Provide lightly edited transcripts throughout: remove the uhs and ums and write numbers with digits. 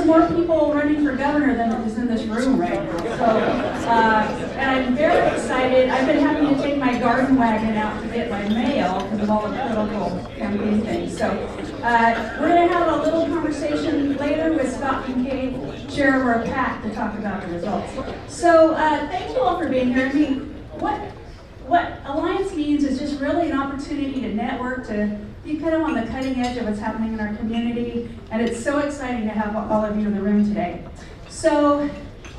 more people running for governor than is in this room right now. So, and I'm very excited. I've been having to take my garden wagon out to get my mail because of all the political campaign things. So, we're going to have a little conversation later with Scott Kincaid, chair of our PAC, to talk about the results. So, thank you all for being here. I mean, what Alliance means is just really an opportunity to network, to be kind of on the cutting edge of what's happening in our community, and it's so exciting to have all of you in the room today. So,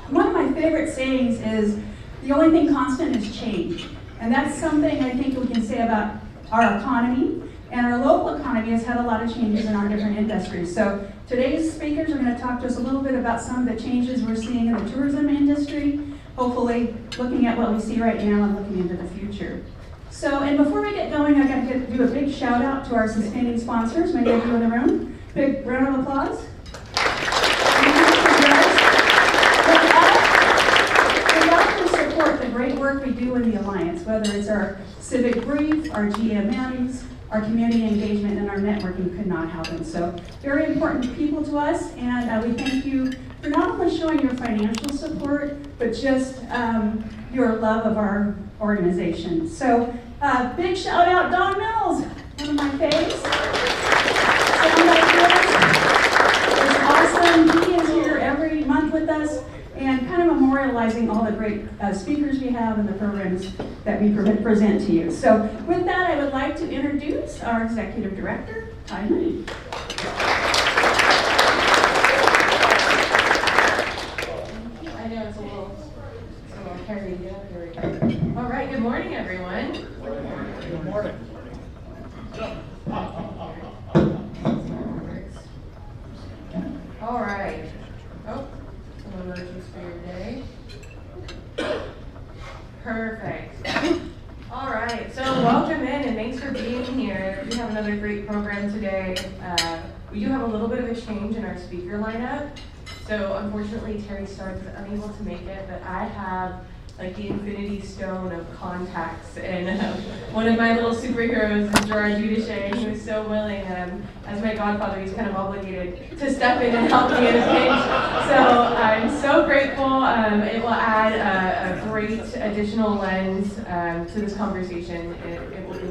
one of my favorite sayings is, the only thing constant is change. And that's something I think we can say about our economy, and our local economy has had a lot of changes in our different industries. So today's speakers are going to talk to us a little bit about some of the changes we're seeing in the tourism industry, hopefully looking at what we see right now and looking into the future. So, and before we get going, I got to do a big shout out to our sustaining sponsors, many of you in the room. Big round of applause. Support the great work we do in the Alliance, whether it's our civic brief, our GMMs, our community engagement, and our networking could not happen. So very important people to us, and we thank you for not only showing your financial support, but just your love of our organization. So big shout out, Don Mills, one of my faves. It's awesome. He is here every month with us, and kind of memorializing all the great speakers we have and the programs that we present to you. So with that, I would like to introduce our Executive Director, Ty Mooney. I know it's a little hairy. Here we go. All right, good morning, everyone. Good morning. All right. Oh. Emojis for your day. Perfect. All right, so welcome in and thanks for being here. We have another great program today. We do have a little bit of a change in our speaker lineup. So unfortunately, Terry Starks is unable to make it, but I have like the infinity stone of contacts, and one of my little superheroes is Gerard Duduche. He was so willing, as my godfather, he's kind of obligated to step in and help me in a pinch. So I'm so grateful. It will add a great additional lens to this conversation. It will be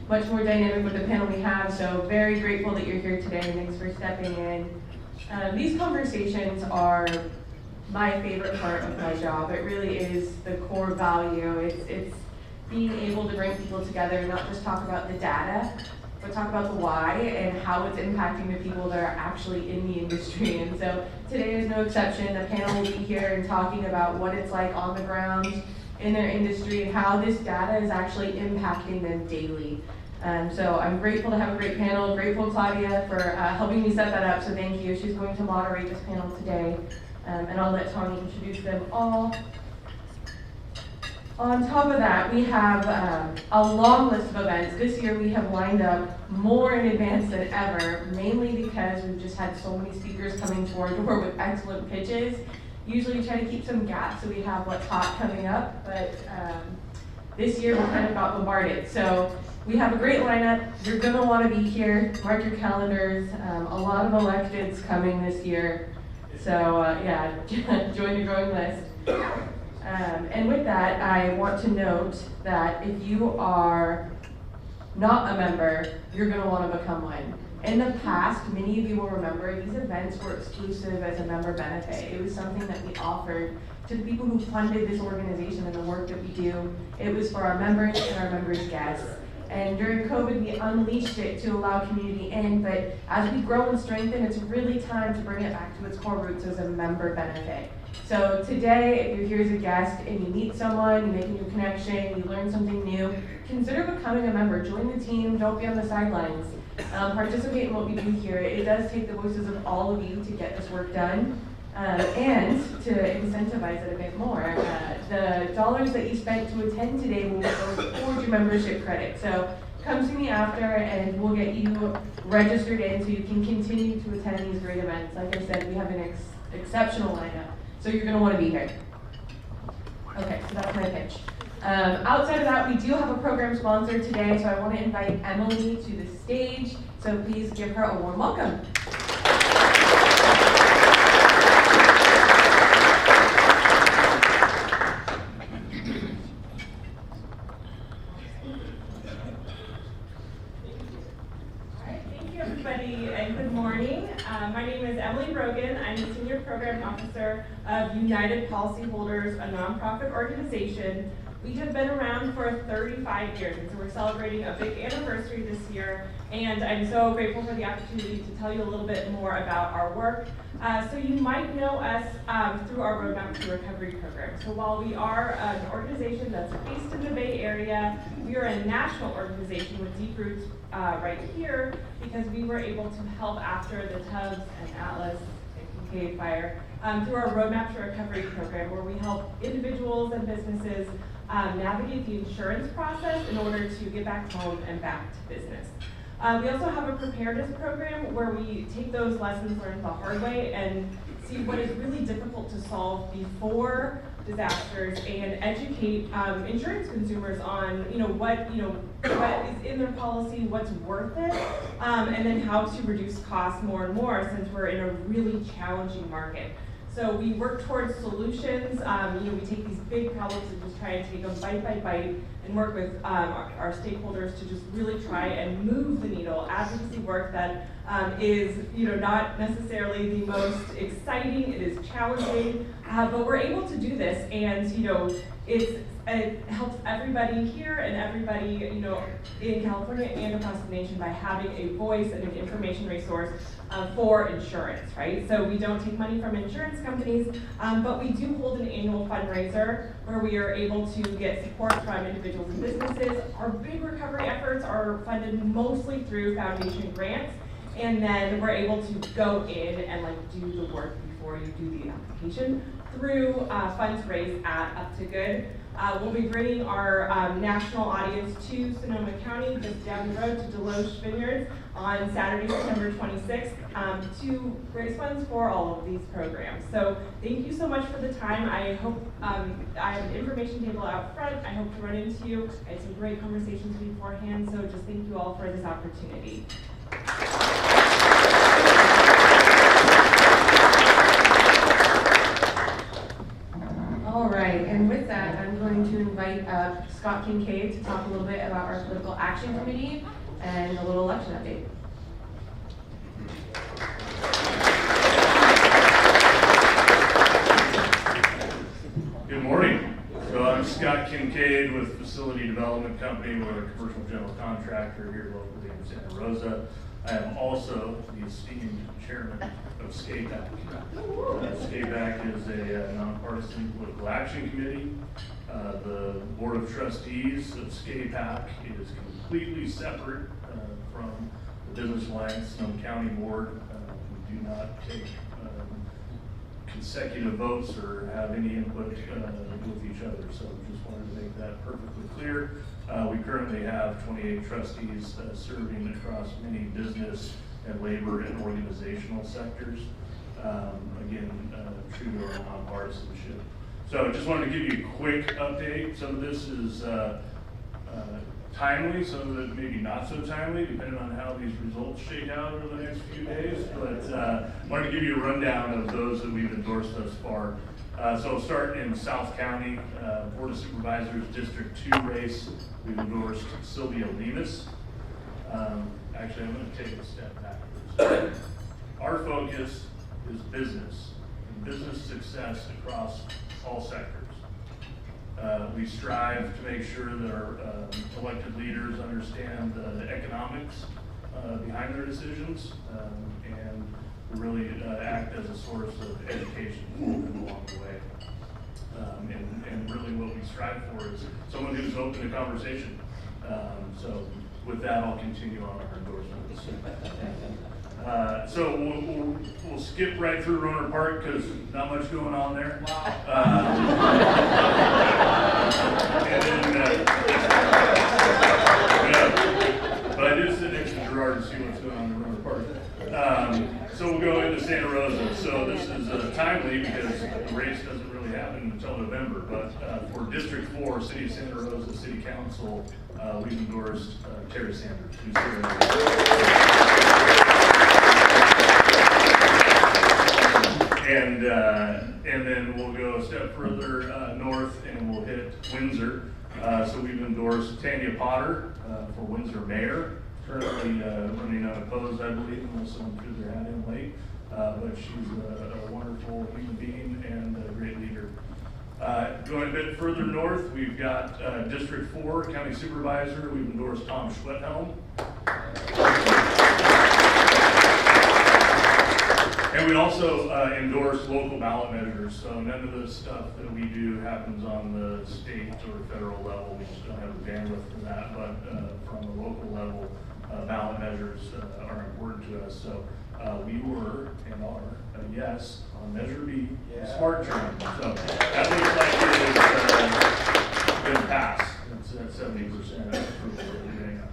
much more dynamic with the panel we have, so very grateful that you're here today, and thanks for stepping in. These conversations are my favorite part of my job. It really is the core value. It's being able to bring people together and not just talk about the data, but talk about the why and how it's impacting the people that are actually in the industry. And so today is no exception. The panel will be here and talking about what it's like on the ground in their industry and how this data is actually impacting them daily. So I'm grateful to have a great panel. Grateful, Claudia, for helping me set that up, so thank you. She's going to moderate this panel today. And I'll let Tommy introduce them all. On top of that, we have a long list of events. This year we have lined up more in advance than ever, mainly because we've just had so many speakers coming to our door with excellent pitches. Usually we try to keep some gaps so we have what's hot coming up, but this year we kind of got bombarded. So we have a great lineup. You're going to want to be here. Mark your calendars. A lot of electeds coming this year. So yeah, join the growing list. And with that, I want to note that if you are not a member, you're going to want to become one. In the past, many of you will remember these events were exclusive as a member benefit. It was something that we offered to the people who funded this organization and the work that we do. It was for our members and our members' guests. And during COVID, we unleashed it to allow community in, but as we grow and strengthen, it's really time to bring it back to its core roots as a member benefit. So today, if you're here as a guest and you meet someone, you make a new connection, you learn something new, consider becoming a member. Join the team, don't be on the sidelines. Participate in what we do here. It does take the voices of all of you to get this work done. And to incentivize it a bit more. The dollars that you spent to attend today will go towards your membership credit. So come to me after and we'll get you registered in so you can continue to attend these great events. Like I said, we have an exceptional lineup, so you're going to want to be here. Okay, so that's my pitch. Outside of that, we do have a program sponsor today, so I want to invite Emily to the stage. So please give her a warm welcome. Officer of United Policyholders, a nonprofit organization. We have been around for 35 years, and so we're celebrating a big anniversary this year, and I'm so grateful for the opportunity to tell you a little bit more about our work. So you might know us through our Roadmap to Recovery program. So while we are an organization that's based in the Bay Area, we are a national organization with deep roots right here because we were able to help after the Tubbs and Atlas and Kincaid fire through our Roadmap to Recovery program, where we help individuals and businesses navigate the insurance process in order to get back home and back to business. We also have a preparedness program where we take those lessons learned the hard way and see what is really difficult to solve before disasters and educate insurance consumers on what is in their policy, what's worth it, and then how to reduce costs more and more since we're in a really challenging market. So we work towards solutions. We take these big problems and just try and take them bite by bite and work with our stakeholders to just really try and move the needle. Advocacy work that is not necessarily the most exciting. It is challenging, but we're able to do this, and it helps everybody here and everybody in California and across the nation by having a voice and an information resource for insurance, right? So we don't take money from insurance companies, but we do hold an annual fundraiser where we are able to get support from individuals and businesses. Our big recovery efforts are funded mostly through foundation grants, and then we're able to go in and do the work before you do the application through funds raised at Up to Good. We'll be bringing our national audience to Sonoma County, just down the road to Deloche Vineyards on Saturday, September 26th, to raise funds for all of these programs. So thank you so much for the time. I hope I have an information table out front. I hope to run into you. I had some great conversations beforehand, so just thank you all for this opportunity. All right, and with that, I'm going to invite up Scott Kincaid to talk a little bit about our Political Action Committee and a little election update. Good morning. So I'm Scott Kincaid with Facility Development Company. We're a commercial general contractor here locally in Santa Rosa. I am also the esteemed chairman of SCAPAC. SCAPAC is a nonpartisan political action committee. The Board of Trustees of SCAPAC is completely separate from the Business Alliance Sonoma County Board. We do not take consecutive votes or have any input with each other, so just wanted to make that perfectly clear. We currently have 28 trustees serving across many business and labor and organizational sectors. Again, true to our nonpartisanship. So I just wanted to give you a quick update. Some of this is timely, some of it maybe not so timely, depending on how these results shake out over the next few days. But I wanted to give you a rundown of those that we've endorsed thus far. So I'll start in South County, Board of Supervisors, District 2 race. We've endorsed Sylvia Levis. Actually, I'm going to take a step backwards. Our focus is business and business success across all sectors. We strive to make sure that our elected leaders understand the economics behind their decisions, and we really act as a source of education for them along the way. And really what we strive for is someone who's open to conversation. So with that, I'll continue on our endorsements. So we'll skip right through Roner Park because not much going on there. And then, but I did sit next to Gerard to see what's going on in Roner Park. So we'll go into Santa Rosa. So this is timely because the race doesn't really happen until November. But for District 4, City of Santa Rosa City Council, we've endorsed Terry Sanders, who's here. And then we'll go a step further north and we'll hit Windsor. So we've endorsed Tanya Potter for Windsor Mayor, currently running unopposed, I believe, unless someone threw their hat in late. but she's a wonderful human being and a great leader. Going a bit further north, we've got District 4 County Supervisor. We've endorsed Tom Schwethelm. And we also endorse local ballot measures, so none of the stuff that we do happens on the state or federal level. We just don't have the bandwidth for that, but from the local level, ballot measures are important to us. So we were and are a yes on Measure B, smart train. So that looks like it has been passed. It's at 70% approval that we're getting on.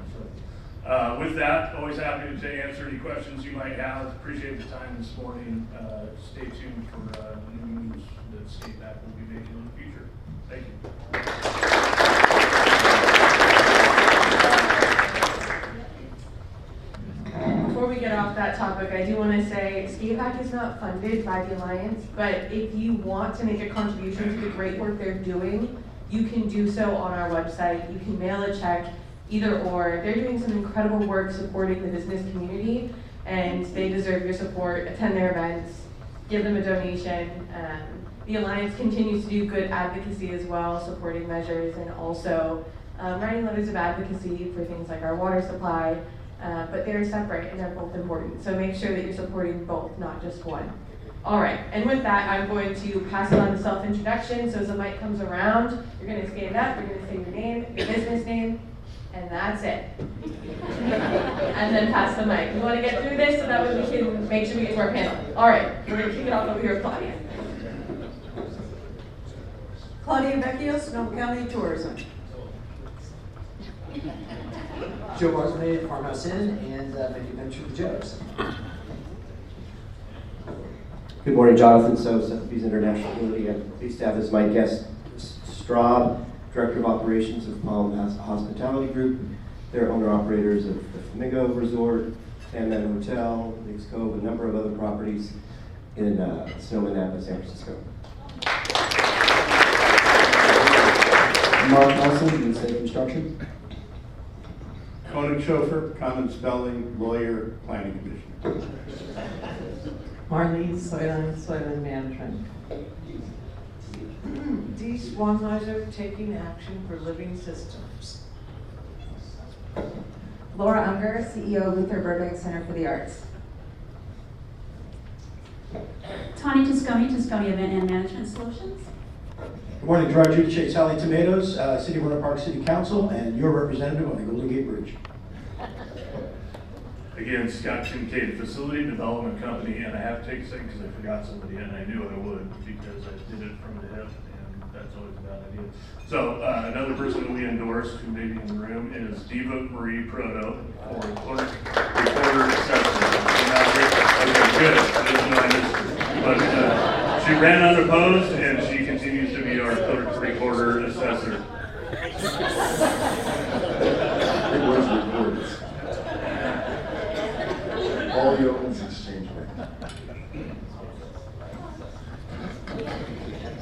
So with that, always happy to answer any questions you might have. Appreciate the time this morning. Stay tuned for news that State Back will be making in the future. Thank you. Before we get off that topic, I do want to say SkateBack is not funded by the Alliance, but if you want to make a contribution to the great work they're doing, you can do so on our website. You can mail a check, either or. They're doing some incredible work supporting the business community, and they deserve your support. Attend their events, give them a donation. The Alliance continues to do good advocacy as well, supporting measures and also writing letters of advocacy for things like our water supply. But they're separate and they're both important. So make sure that you're supporting both, not just one. All right, and with that, I'm going to pass it on to self-introduction. So as the mic comes around, you're gonna stand up, you're gonna say your name, your business name, and that's it. And then pass the mic. We wanna get through this so that way we can make sure we get to our panel. All right, we're gonna kick it off over here with Claudia. Claudia Vecchio, Sonoma County Tourism. Joe Martinez, Farmhouse Inn, and Menu Venture the Joes. Good morning, Jonathan So, Sotheby's International Community. I'm pleased to have as my guest Straub, Director of Operations of Palm Hospitality Group. They're owner-operators of the Flamingo Resort, Sandman Hotel, Lakes Cove, a number of other properties in Sonoma, Napa, San Francisco. Mark Nelson, Inside Construction. Koenig chauffeur, common spelling, lawyer, planning commissioner. Marlene Soylent Management. D. Swanmeiser, Taking Action for Living Systems. Laura Unger, CEO of Luther Burbank Center for the Arts. Tawny Tosconi, Tosconi Event and Management Solutions. Good morning, Gerard Judice, Sally Tomatoes, City of Winter Park City Council, and your representative on the Golden Gate Bridge. Again, Scott Kincaid, Facility Development Company, and I have to take a second because I forgot somebody, and I knew I would because I did it from the hip, and that's always a bad idea. So another person that we endorsed, who may be in the room, is Diva Marie Proto for clerk, recorder, assessor. Okay, good. I didn't know I missed her. But she ran unopposed, and she continues to be our clerk, recorder, assessor. It was recorded. Audio is exchanged.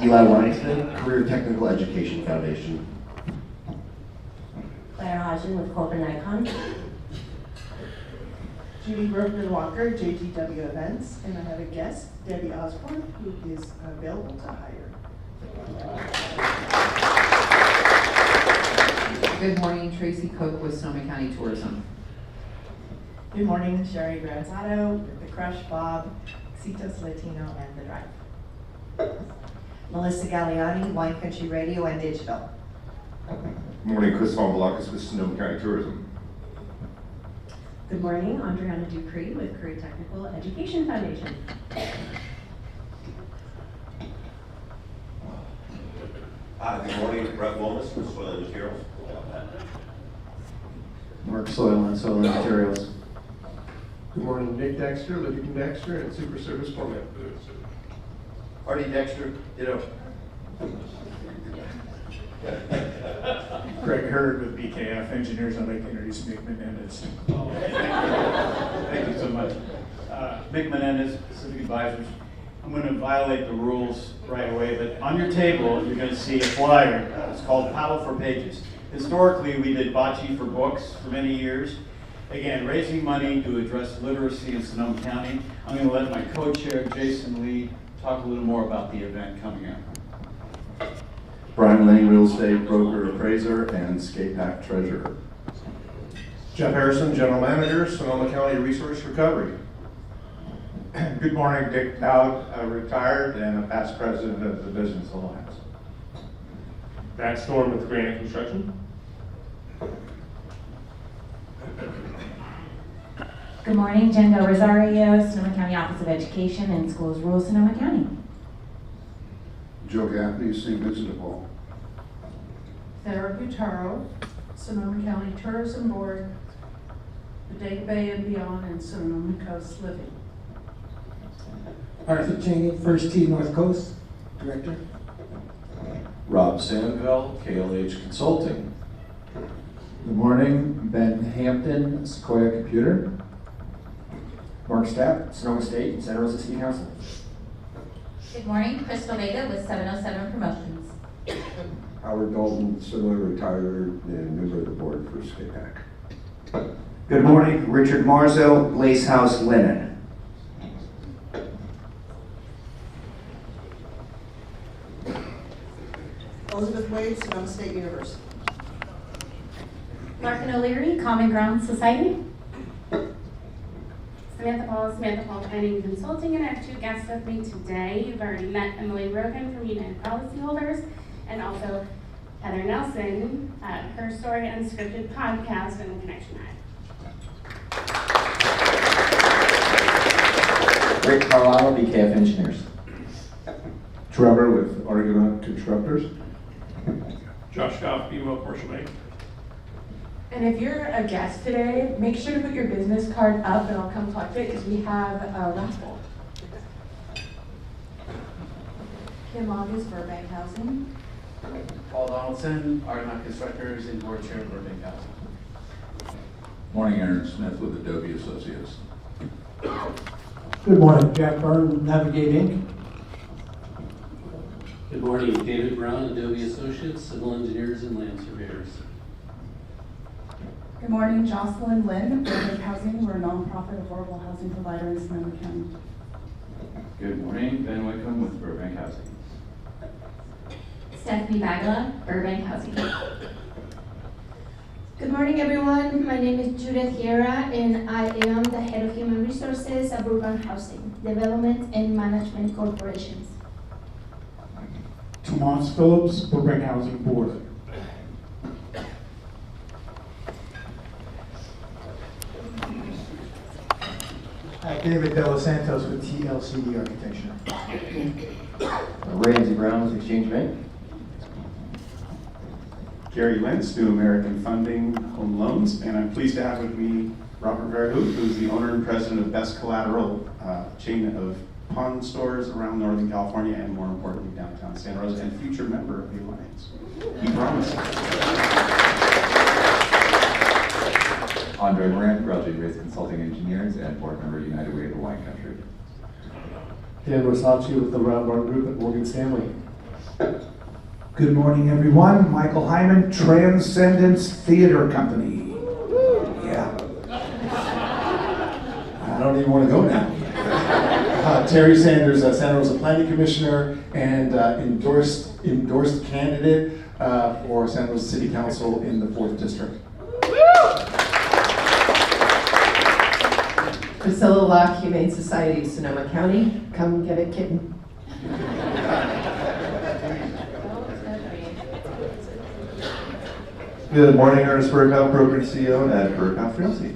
Eli Weinsman, Career Technical Education Foundation. Claire Hodgson with Colburn Icon. Judy Bergman Walker, JTW Events, and I have a guest, Debbie Osborne, who is available to hire. Good morning, Tracy Cook with Sonoma County Tourism. Good morning, Sherry Granzato, with The Crush, Bob, Citos Latino, and The Drive. Melissa Galliani, Wine Country Radio and Digital. Good morning, Chris Von Velakis with Sonoma County Tourism. Good morning, Andriana Dupree with Career Technical Education Foundation. Good morning, Brett Wilmus with Soil and Materials. Mark Soil and Soil and Materials. Good morning, Nick Dexter, Livingston Dexter, and Super Service Format. Artie Dexter, ditto. Greg Hurd with BKF Engineers. I'd like to introduce Mick Menendez. Thank you so much. Mick Menendez, Pacific Advisors. I'm going to violate the rules right away, but on your table, you're going to see a flyer. It's called Paddle for Pages. Historically, we did bocce for books for many years. Again, raising money to address literacy in Sonoma County. I'm going to let my co-chair, Jason Lee, talk a little more about the event coming up. Brian Lane, real estate broker, appraiser, and skate pack treasurer. Jeff Harrison, general manager, Sonoma County Resource Recovery. Good morning, Dick Dowd, retired and a past president of the Business Alliance. Matt Storm with Granite Construction. Good morning, Jen Del Rosario, Sonoma County Office of Education and Schools Rural Sonoma County. Joe Gaffney, St. Vincent de Paul. Sarah Butaro, Sonoma County Tourism Board, Bodega Bay and Beyond, and Sonoma Coast Living. Arthur Cheney, First Tee North Coast, Director. Rob Sandville, KLH Consulting. Good morning, Ben Hampton, Sequoia Computer. Mark Stapp, Sonoma State and Santa Rosa City Council. Good morning, Crystal Vega with 707 Promotions. Howard Dalton, similarly retired and member of the board for skate pack. Good morning, Richard Marzo, Lace House Linen. Elizabeth Wade, Sonoma State University. Larkin O'Leary, Common Ground Society. Samantha Paul Planning and Consulting, and I have two guests with me today. You've already met Emily Rogan from United Policyholders, and also Heather Nelson, Her Story Unscripted podcast and Connection Hive. Rick Carlisle, BKF Engineers. Trevor with Argonaut Constructors. Josh Goff, BMO Commercial Bank. And if you're a guest today, make sure to put your business card up and I'll come collect it because we have a raffle. Kim August, Burbank Housing. Paul Donaldson, Argonaut Constructors, and Board Chair of Burbank Housing. Morning, Aaron Smith with Adobe Associates. Good morning, Jack Byrne, Navigate Inc. Good morning, David Brown, Adobe Associates, Civil Engineers and Land Surveyors. Good morning, Jocelyn Lynn, Burbank Housing. We're a nonprofit affordable housing provider in Sonoma County. Good morning, Ben Wickham with Burbank Housing. Stephanie Bagla, Burbank Housing. Good morning, everyone. My name is Judith Guerra, and I am the head of Human Resources at Burbank Housing Development and Management Corporations. Tomas Phillips, Burbank Housing Board. David De Los Santos with TLCD Architecture. Ramsey Brown with Exchange Bank. Gary Lentz, New American Funding Home Loans, and I'm pleased to have with me Robert Verhoek, who's the owner and president of Best Collateral, chain of pawn stores around Northern California and more importantly downtown Santa Rosa, and future member of the Alliance. He promised. Andre Moran, Graduate Race Consulting Engineers and board member United Way of the Wine Country. Dan Rosacci with the Round Barn Group at Morgan Stanley. Good morning, everyone. Michael Hyman, Transcendence Theater Company. Yeah. I don't even want to go now. Terry Sanders, Santa Rosa Planning Commissioner and endorsed candidate for Santa Rosa City Council in the 4th District. Priscilla Locke, Humane Society of Sonoma County. Come get a kitten. Good morning, Ernest Berghoff, broker and CEO at Berghoff Realty.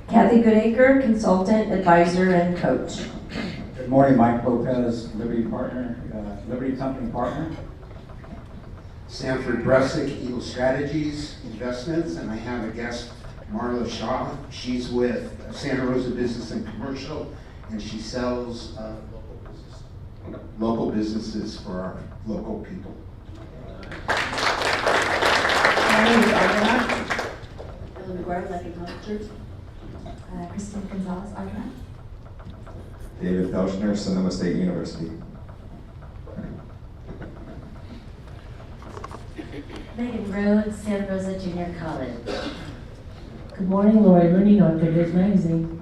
Kathy Goodacre, consultant, advisor, and coach. Good morning, Mike Lopez, Liberty Company partner. Sanford Bresick, Eagle Strategies Investments, and I have a guest, Marla Shaw. She's with Santa Rosa Business and Commercial, and she sells local businesses for our local people. My name is Argonaut. Ellen McGuire, Lefty College Church. Christine Gonzalez, Argonaut. David Felshner, Sonoma State University. Megan Rhodes, Santa Rosa Junior College. Good morning, Lori Mooney, North Rivers Magazine.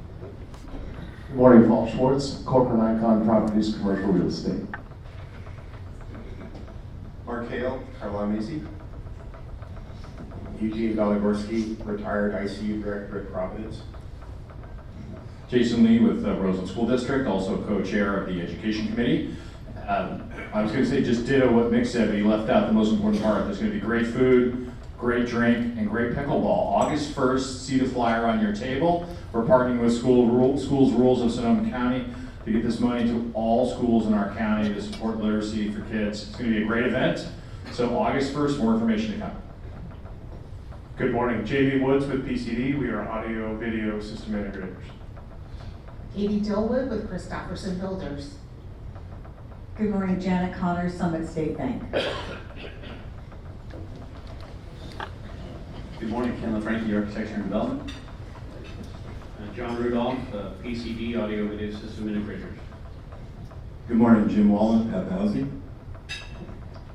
Good morning, Paul Schwartz, Corcoran Icon Properties, Commercial Real Estate. Mark Hale, Carlisle Macy. Eugene Goligorsky, retired ICU director at Providence. Jason Lee with Roseland School District, also co-chair of the Education Committee. I was going to say just ditto what Mick said, but he left out the most important part. There's going to be great food, great drink, and great pickleball. August 1st, see the flyer on your table. We're partnering with Schools Rules of Sonoma County to get this money to all schools in our county to support literacy for kids. It's going to be a great event. So August 1st, more information to come. Good morning, J.B. Woods with PCD. We are audio video system integrators. Katie Dillwood with Christopherson Builders. Good morning, Janet Connors, Summit State Bank. Good morning, Ken LaFranchi, Architecture and Development. John Rudolph, PCD Audio Video System Integrators. Good morning, Jim Wallen, Pep Housing.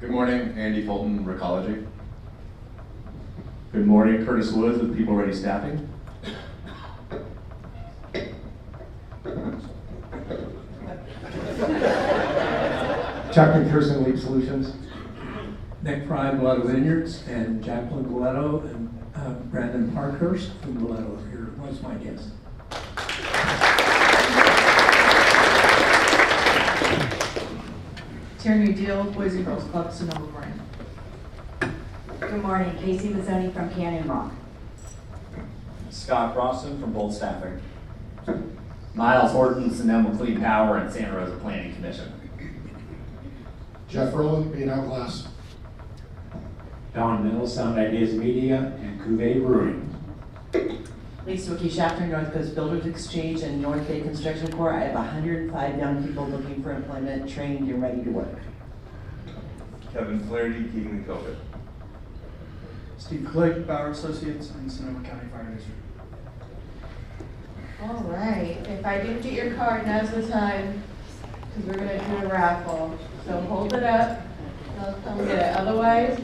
Good morning, Andy Fulton, Recology. Good morning, Curtis Woods with People Ready Staffing. Chuck McPherson, Leap Solutions. Nick Fry, Mulatto Vineyards, and Jacqueline Mulatto and Brandon Parkhurst from Mulatto here was my guest. Tierney Deal, Boys and Girls Club, Sonoma Marin. Good morning, Casey Mazzoni from Canyon Rock. Scott Crosson from Bold Staffing. Miles Horton, Sonoma Clean Power, and Santa Rosa Planning Commission. Jeff Rowland, B&L Glass. Don Mills, Sound Ideas Media, and Cuvée Brewing. Lisa Wiki Schaffner, North Coast Builders Exchange, and North Bay Construction Corps. I have 105 young people looking for employment, trained, and ready to work. Kevin Flaherty, Keegan COVID. Steve Clegg, Bauer Associates, and Sonoma County Fire District. All right, if I didn't get your card, now's the time, because we're gonna do a raffle. So hold it up, I'll come get it, otherwise,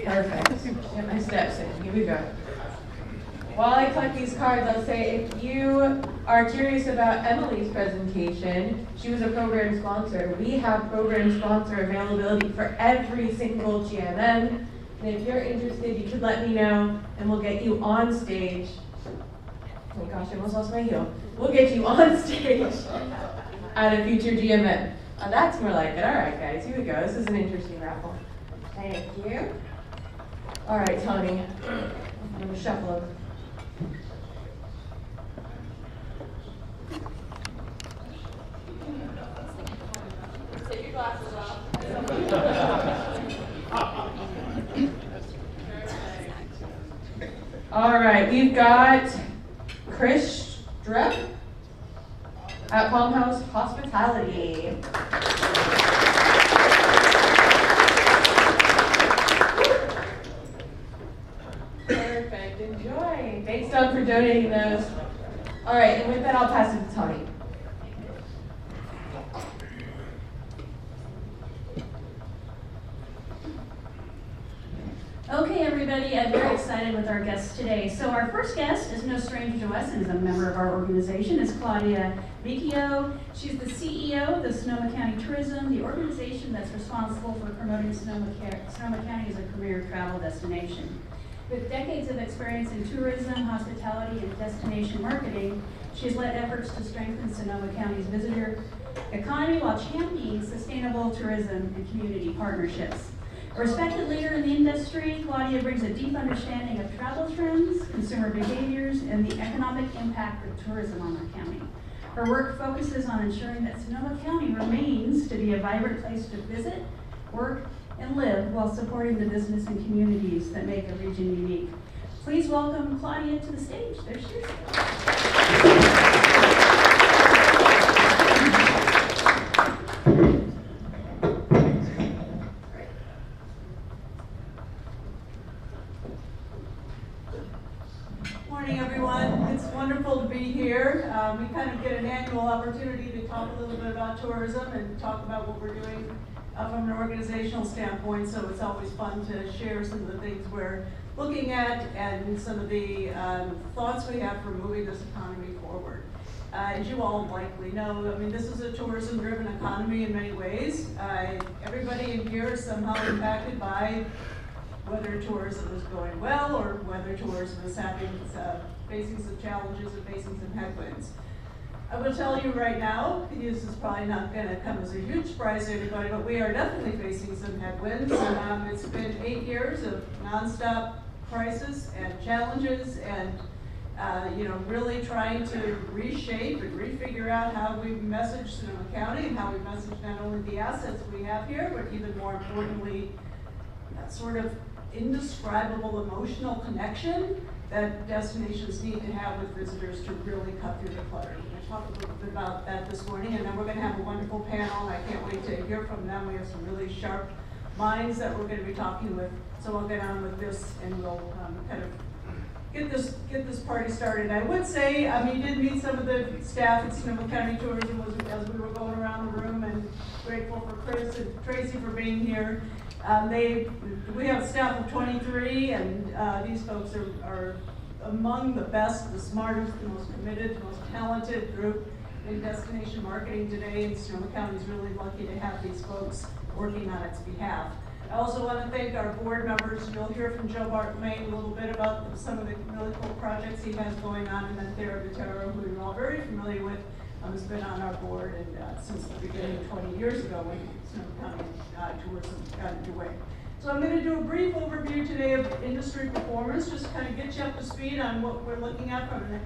perfect. Get my steps in, here we go. While I collect these cards, I'll say if you are curious about Emily's presentation, she was a program sponsor. We have program sponsor availability for every single GMM. And if you're interested, you could let me know and we'll get you on stage. Oh my gosh, I almost lost my heel. We'll get you on stage at a future GMM. That's more like it. All right, guys, here we go. This is an interesting raffle. Thank you. All right, Tony, I'm gonna shuffle them. Take your glasses off. All right, we've got Chris Strepp at Palm House Hospitality. Perfect, enjoy. Thanks, Doug, for donating those. All right, and with that, I'll pass it to Tony. Okay, everybody, I'm very excited with our guests today. So our first guest is no stranger to us and is a member of our organization, is Claudia Vicchio. She's the CEO of the Sonoma County Tourism, the organization that's responsible for promoting Sonoma County as a premier travel destination. With decades of experience in tourism, hospitality, and destination marketing, she's led efforts to strengthen Sonoma County's visitor economy while championing sustainable tourism and community partnerships. A respected leader in the industry, Claudia brings a deep understanding of travel trends, consumer behaviors, and the economic impact of tourism on our county. Her work focuses on ensuring that Sonoma County remains to be a vibrant place to visit, work, and live while supporting the business and communities that make a region unique. Please welcome Claudia to the stage. There she is. Morning, everyone. It's wonderful to be here. We kind of get an annual opportunity to talk a little bit about tourism and talk about what we're doing from an organizational standpoint, so it's always fun to share some of the things we're looking at and some of the thoughts we have for moving this economy forward. As you all likely know, I mean, this is a tourism-driven economy in many ways. Everybody in here is somehow impacted by whether tourism is going well or whether tourism is facing some challenges and facing some headwinds. I will tell you right now, this is probably not going to come as a huge surprise to anybody, but we are definitely facing some headwinds. It's been 8 years of nonstop crisis and challenges and really trying to reshape and refigure out how we message Sonoma County and how we message not only the assets we have here, but even more importantly, that sort of indescribable emotional connection that destinations need to have with visitors to really cut through the clutter. We're going to talk a little bit about that this morning, and then we're going to have a wonderful panel, and I can't wait to hear from them. We have some really sharp minds that we're going to be talking with, so I'll get on with this, and we'll kind of get this party started. I would say, you did meet some of the staff at Sonoma County Tourism as we were going around the room, and grateful for Chris and Tracy for being here. We have a staff of 23, and these folks are among the best, the smartest, the most committed, the most talented group in destination marketing today, and Sonoma County is really lucky to have these folks working on its behalf. I also want to thank our board members. You'll hear from Joe Bartlemay a little bit about some of the really cool projects he has going on, and then Thera Vitero, who you're all very familiar with, has been on our board and since the beginning 20 years ago when Sonoma County Tourism got underway. So I'm going to do a brief overview today of industry performance, just kind of get you up to speed on what we're looking at from an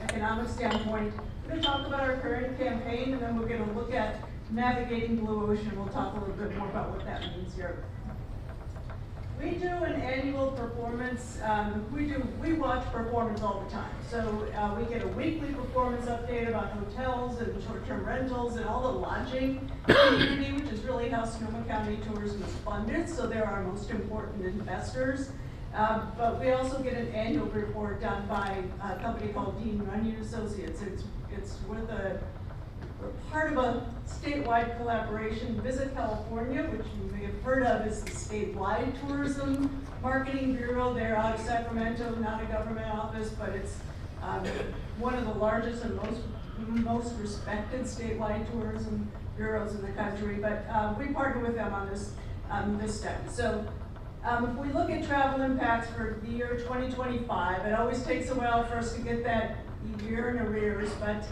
economic standpoint. We're going to talk about our current campaign, and then we're going to look at navigating Blue Ocean. We'll talk a little bit more about what that means here. We do an annual performance, we watch performance all the time. So we get a weekly performance update about hotels and short-term rentals and all the lodging community, which is really how Sonoma County Tourism is funded. So they're our most important investors. But we also get an annual report done by a company called Dean Runyon Associates. It's with we're part of a statewide collaboration. Visit California, which you may have heard of, is the statewide tourism marketing bureau. They're out of Sacramento, not a government office, but it's one of the largest and most respected statewide tourism bureaus in the country. But we partner with them on this study. So if we look at travel impacts for the year 2025, it always takes a while for us to get that year in arrears, but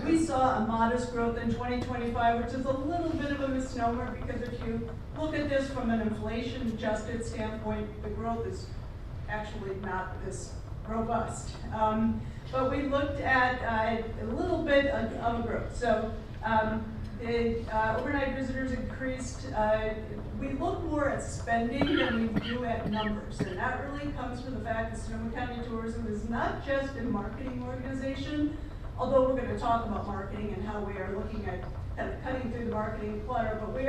we saw a modest growth in 2025, which is a little bit of a misnomer because if you look at this from an inflation-adjusted standpoint, the growth is actually not this robust. But we looked at a little bit of a growth. So the overnight visitors increased. We look more at spending than we do at numbers, and that really comes from the fact that Sonoma County Tourism is not just a marketing organization, although we're going to talk about marketing and how we are looking at kind of cutting through the marketing clutter, but we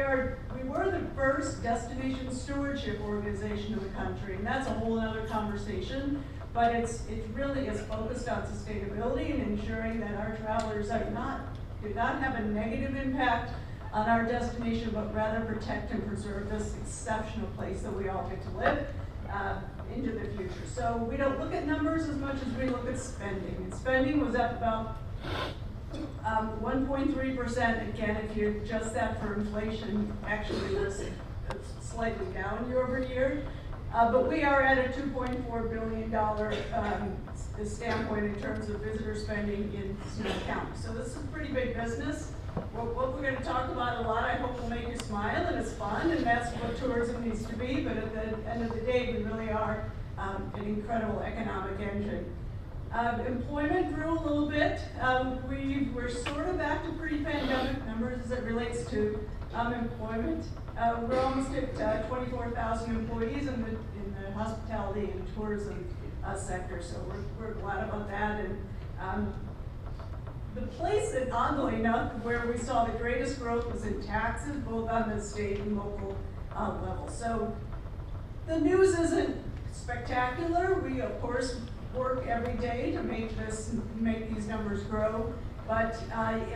were the first destination stewardship organization in the country, and that's a whole other conversation, but it really is focused on sustainability and ensuring that our travelers do not have a negative impact on our destination, but rather protect and preserve this exceptional place that we all get to live into the future. So we don't look at numbers as much as we look at spending. And spending was up about 1.3%. Again, if you adjust that for inflation, actually was slightly down year over year. But we are at a $2.4 billion standpoint in terms of visitor spending in Sonoma County. So this is a pretty big business. What we're going to talk about a lot, I hope will make you smile, and it's fun, and that's what tourism needs to be. But at the end of the day, we really are an incredible economic engine. Employment grew a little bit. We're sort of back to pre-pandemic numbers as it relates to employment. We're almost at 24,000 employees in the hospitality and tourism sector, so we're glad about that. And the place that, oddly enough, where we saw the greatest growth was in taxes, both on the state and local level. So the news isn't spectacular. We, of course, work every day to make these numbers grow. But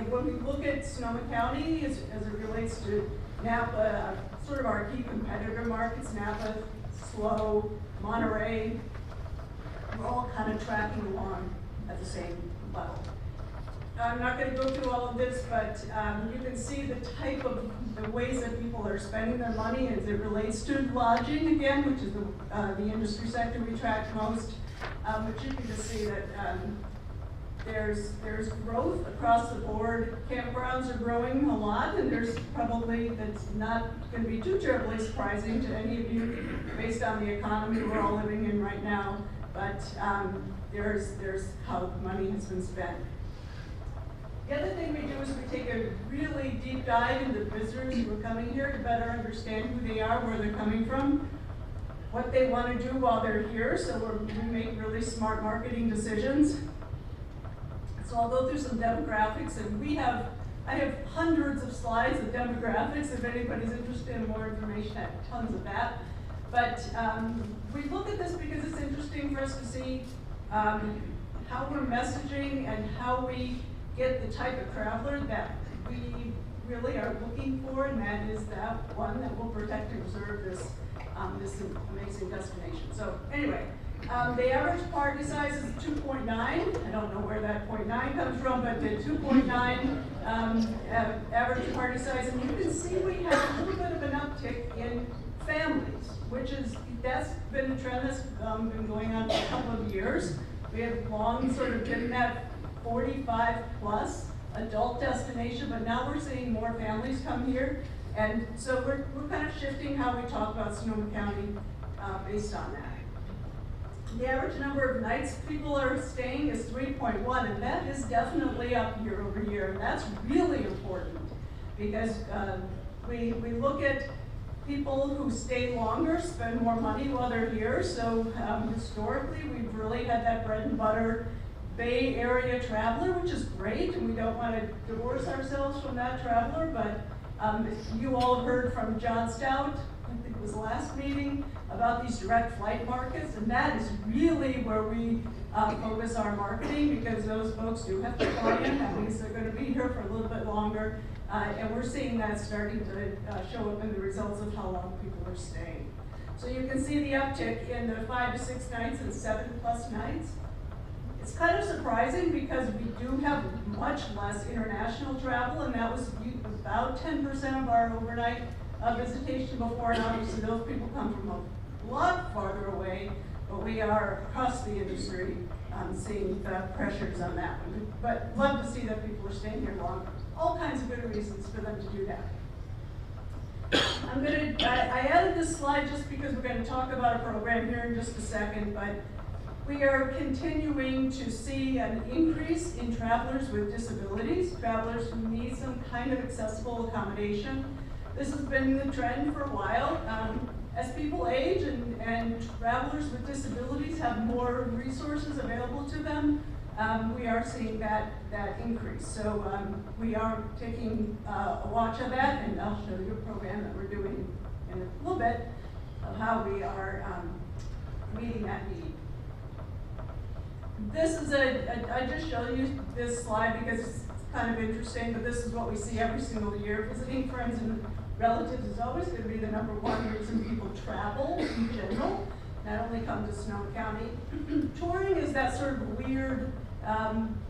when we look at Sonoma County, as it relates to Napa, sort of our key competitor markets, Napa, SLO, Monterey, we're all kind of tracking along at the same level. I'm not going to go through all of this, but you can see the type of the ways that people are spending their money as it relates to lodging again, which is the industry sector we track most. But you can just see that there's growth across the board. Campgrounds are growing a lot, and there's probably, that's not going to be too terribly surprising to any of you based on the economy we're all living in right now. But there's how money has been spent. The other thing we do is we take a really deep dive into visitors who are coming here to better understand who they are, where they're coming from, what they want to do while they're here, so we make really smart marketing decisions. So I'll go through some demographics, and I have hundreds of slides of demographics. If anybody's interested in more information, I have tons of that. But we look at this because it's interesting for us to see how we're messaging and how we get the type of traveler that we really are looking for, and that is that one that will protect and preserve this amazing destination. So anyway, the average party size is 2.9. I don't know where that 0.9 comes from, but the 2.9 average party size, and you can see we have a little bit of an uptick in families, that's been a trend that's been going on for a couple of years. We have long sort of been that 45 plus adult destination, but now we're seeing more families come here. And so we're kind of shifting how we talk about Sonoma County based on that. The average number of nights people are staying is 3.1, and that is definitely up year over year. And that's really important because we look at people who stay longer, spend more money while they're here. So historically, we've really had that bread and butter Bay Area traveler, which is great, and we don't want to divorce ourselves from that traveler, but you all heard from John Stout, I think it was the last meeting, about these direct flight markets, and that is really where we focus our marketing, because those folks do have to fly in. That means they're going to be here for a little bit longer, and we're seeing that starting to show up in the results of how long people are staying. So you can see the uptick in the 5 to 6 nights and 7+ nights. It's kind of surprising because we do have much less international travel, and that was about 10% of our overnight visitation before, and obviously those people come from a lot farther away, but we are across the industry seeing the pressures on that one. But love to see that people are staying here longer. All kinds of good reasons for them to do that. I added this slide just because we're going to talk about a program here in just a second, but we are continuing to see an increase in travelers with disabilities, travelers who need some kind of accessible accommodation. This has been the trend for a while. As people age and travelers with disabilities have more resources available to them, we are seeing that increase. So we are taking a watch of that, and I'll show you a program that we're doing in a little bit of how we are meeting that need. This is I just showed you this slide because it's kind of interesting, but this is what we see every single year. Visiting friends and relatives is always going to be the #1 reason people travel in general, not only come to Sonoma County. Touring is that sort of weird,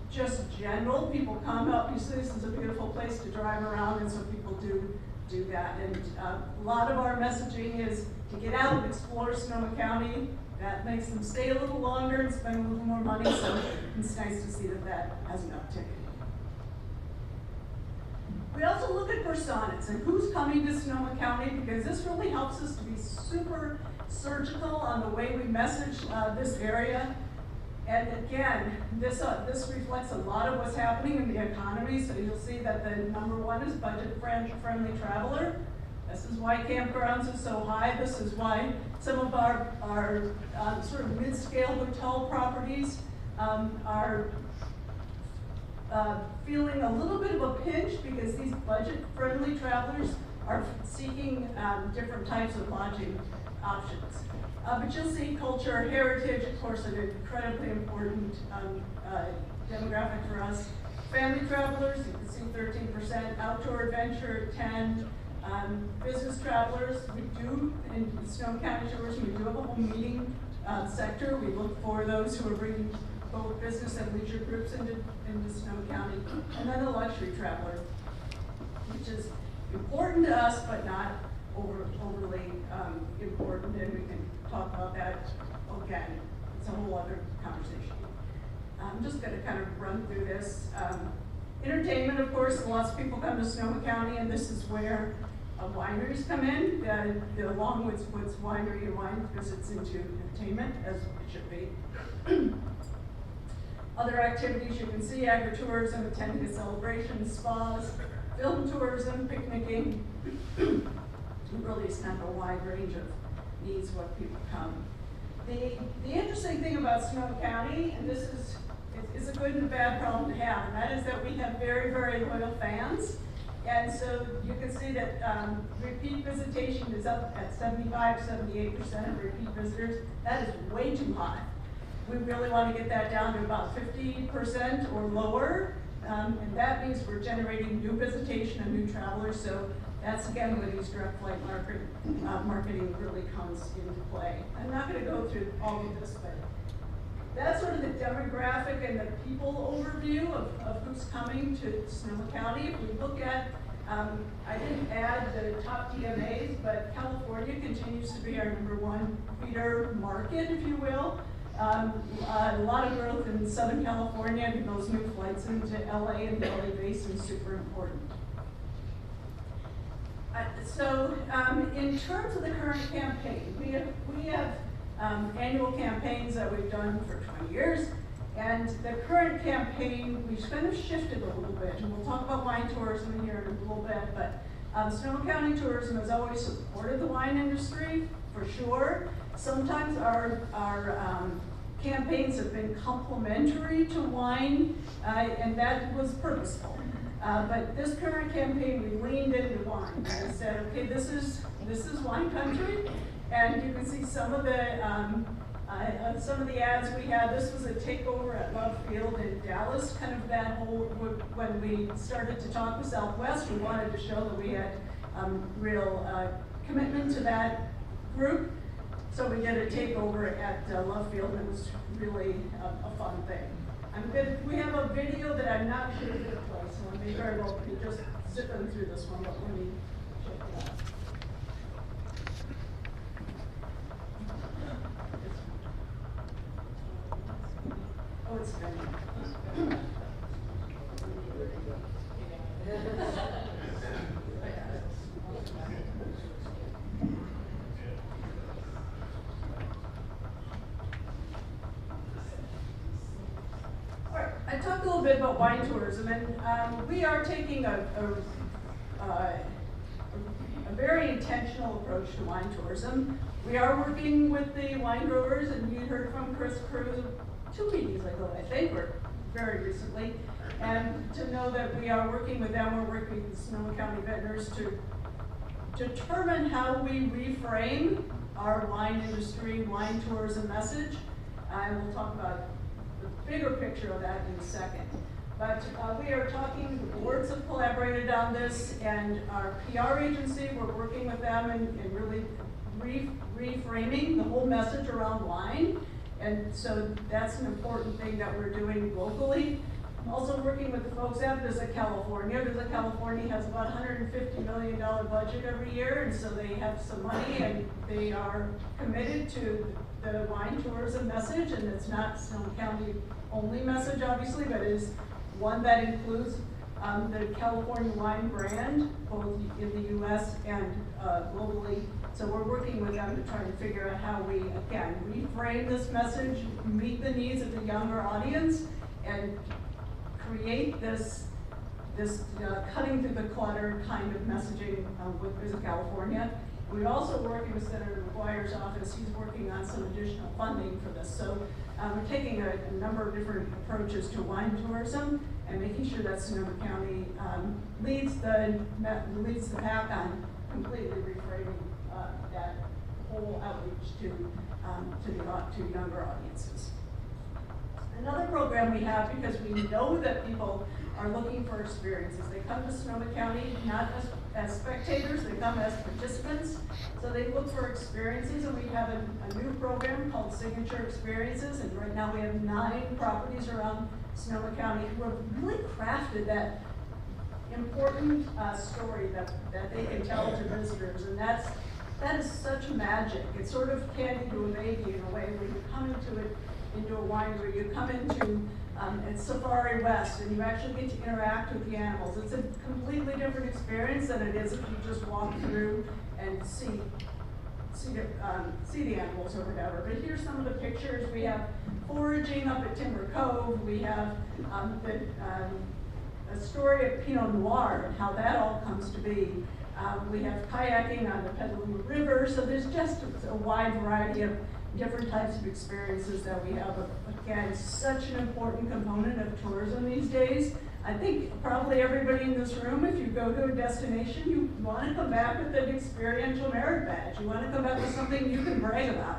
just general. People come, obviously this is a beautiful place to drive around, and so people do that. And a lot of our messaging is to get out and explore Sonoma County. That makes them stay a little longer and spend a little more money, so it's nice to see that has an uptick. We also look at personas and who's coming to Sonoma County, because this really helps us to be super surgical on the way we message this area. And again, this reflects a lot of what's happening in the economy, so you'll see that the #1 is budget-friendly traveler. This is why campgrounds are so high. This is why some of our sort of mid-scale hotel properties are feeling a little bit of a pinch, because these budget-friendly travelers are seeking different types of lodging options. But you'll see culture, heritage, of course, an incredibly important demographic for us. Family travelers, you can see 13%, outdoor adventure 10%, Business travelers, we do, in Sonoma County Tourism, we do have a whole meeting sector. We look for those who are bringing both business and leisure groups into Sonoma County. And then the luxury traveler, which is important to us, but not overly important, and we can talk about that again. It's a whole other conversation. I'm just going to kind of run through this. Entertainment, of course, lots of people come to Sonoma County, and this is where wineries come in, along with winery and wine visits into entertainment, as it should be. Other activities you can see: agritourism, attending a celebration, spas, film tourism, picnicking. Really, it's kind of a wide range of needs what people come. The interesting thing about Sonoma County, and this is a good and a bad problem to have, and that is that we have very, very loyal fans. And so you can see that repeat visitation is up at 75, 78% of repeat visitors. That is way too high. We really want to get that down to about 50% or lower. And that means we're generating new visitation and new travelers. So that's again where these direct flight marketing really comes into play. I'm not going to go through all of this, but that's sort of the demographic and the people overview of who's coming to Sonoma County. If we look at, I didn't add the top DMAs, but California continues to be our #1 feeder market, if you will. A lot of growth in Southern California, and those new flights into LA and the LA basin, super important. So in terms of the current campaign, we have annual campaigns that we've done for 20 years. And the current campaign, we've kind of shifted a little bit. And we'll talk about wine tourism here in a little bit. But Sonoma County Tourism has always supported the wine industry, for sure. Sometimes our campaigns have been complementary to wine, and that was purposeful. But this current campaign, we leaned into wine and said, okay, this is wine country, and you can see some of the ads we had. This was a takeover at Love Field in Dallas, kind of that whole, when we started to talk with Southwest, we wanted to show that we had real commitment to that group. So we did a takeover at Love Field, and it was really a fun thing. We have a video that I'm not sure is going to play, so I may very well be just zipping through this one, but let me check it out. Oh, it's spinning. I talked a little bit about wine tourism, and we are taking a very intentional approach to wine tourism. We are working with the wine growers, and you heard from Chris Cruz 2 meetings ago, I think, or very recently, and to know that we are working with them. We're working with the Sonoma County vendors to determine how we reframe our wine industry, wine tourism message, and we'll talk about the bigger picture of that in a second. But we are talking, the boards have collaborated on this, and our PR agency, we're working with them and really reframing the whole message around wine. And so that's an important thing that we're doing locally. I'm also working with the folks at Visit California. Visit California has about $150 million budget every year, and so they have some money, and they are committed to the wine tourism message, and it's not Sonoma County only message, obviously, but it is one that includes the California wine brand, both in the U.S. and globally. So we're working with them to try to figure out how we, again, reframe this message, meet the needs of the younger audience, and create this cutting through the clutter kind of messaging with Visit California. We're also working with Senator McGuire's office. He's working on some additional funding for this. So we're taking a number of different approaches to wine tourism and making sure that Sonoma County leads the pack on completely reframing that whole outreach to younger audiences. Another program we have, because we know that people are looking for experiences. They come to Sonoma County not as spectators, they come as participants. So they look for experiences, and we have a new program called Signature Experiences, and right now we have 9 properties around Sonoma County who have really crafted that important story that they can tell to visitors, and that is such magic. It's sort of candy to a baby in a way, when you come into a winery, you come into it's Safari West, and you actually get to interact with the animals. It's a completely different experience than it is if you just walk through and see the animals or whatever. But here's some of the pictures. We have foraging up at Timber Cove. We have a story of Pinot Noir and how that all comes to be. We have kayaking on the Petaluma River. So there's just a wide variety of different types of experiences that we have. Again, such an important component of tourism these days. I think probably everybody in this room, if you go to a destination, you want to come back with an experiential merit badge. You want to come back with something you can brag about.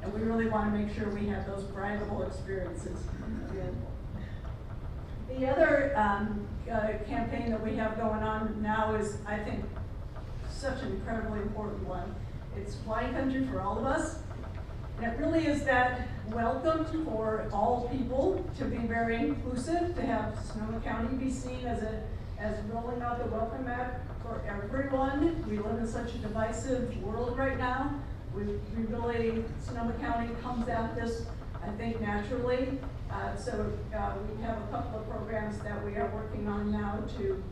And we really want to make sure we have those braggable experiences. The other campaign that we have going on now is, I think, such an incredibly important one. It's Wine Country for All of Us. And it really is that welcome for all people, to be very inclusive, to have Sonoma County be seen as rolling out the welcome mat for everyone. We live in such a divisive world right now. Sonoma County comes at this, I think, naturally. So we have a couple of programs that we are working on now to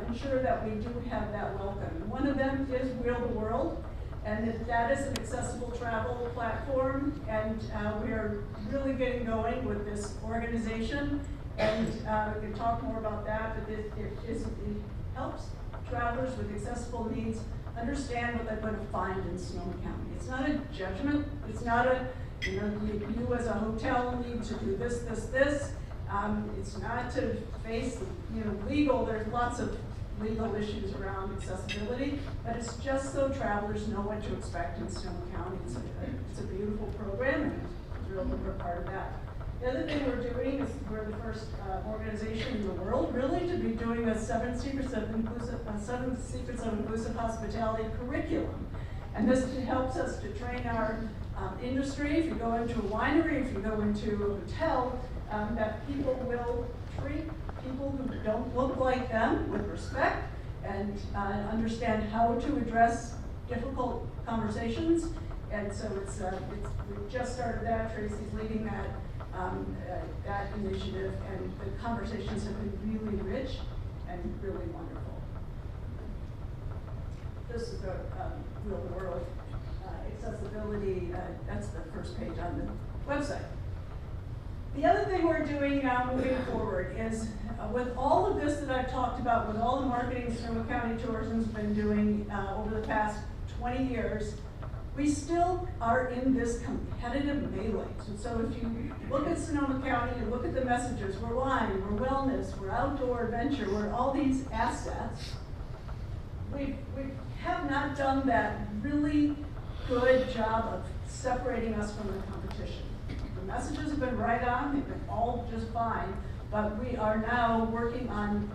ensure that we do have that welcome. One of them is Wheel the World. And that is an accessible travel platform, and we are really getting going with this organization, and we can talk more about that, but it helps travelers with accessible needs understand what they're going to find in Sonoma County. It's not a judgment. It's not you as a hotel need to do this, this, this. It's not to face, legal, there's lots of legal issues around accessibility, but it's just so travelers know what to expect in Sonoma County. It's a beautiful program, and I'm thrilled that we're part of that. The other thing we're doing is we're the first organization in the world, really, to be doing a 7 Secrets of Inclusive Hospitality curriculum. And this helps us to train our industry. If you go into a winery, if you go into a hotel, that people will treat people who don't look like them with respect, and understand how to address difficult conversations. And so we've just started that. Tracy's leading that initiative, and the conversations have been really rich and really wonderful. This is the Real World accessibility. That's the first page on the website. The other thing we're doing now moving forward is, with all of this that I've talked about, with all the marketing Sonoma County Tourism's been doing over the past 20 years, we still are in this competitive melee. So if you look at Sonoma County, you look at the messages, we're wine, we're wellness, we're outdoor adventure, we're all these assets. We have not done that really good job of separating us from the competition. The messages have been right on, they've been all just fine, but we are now working on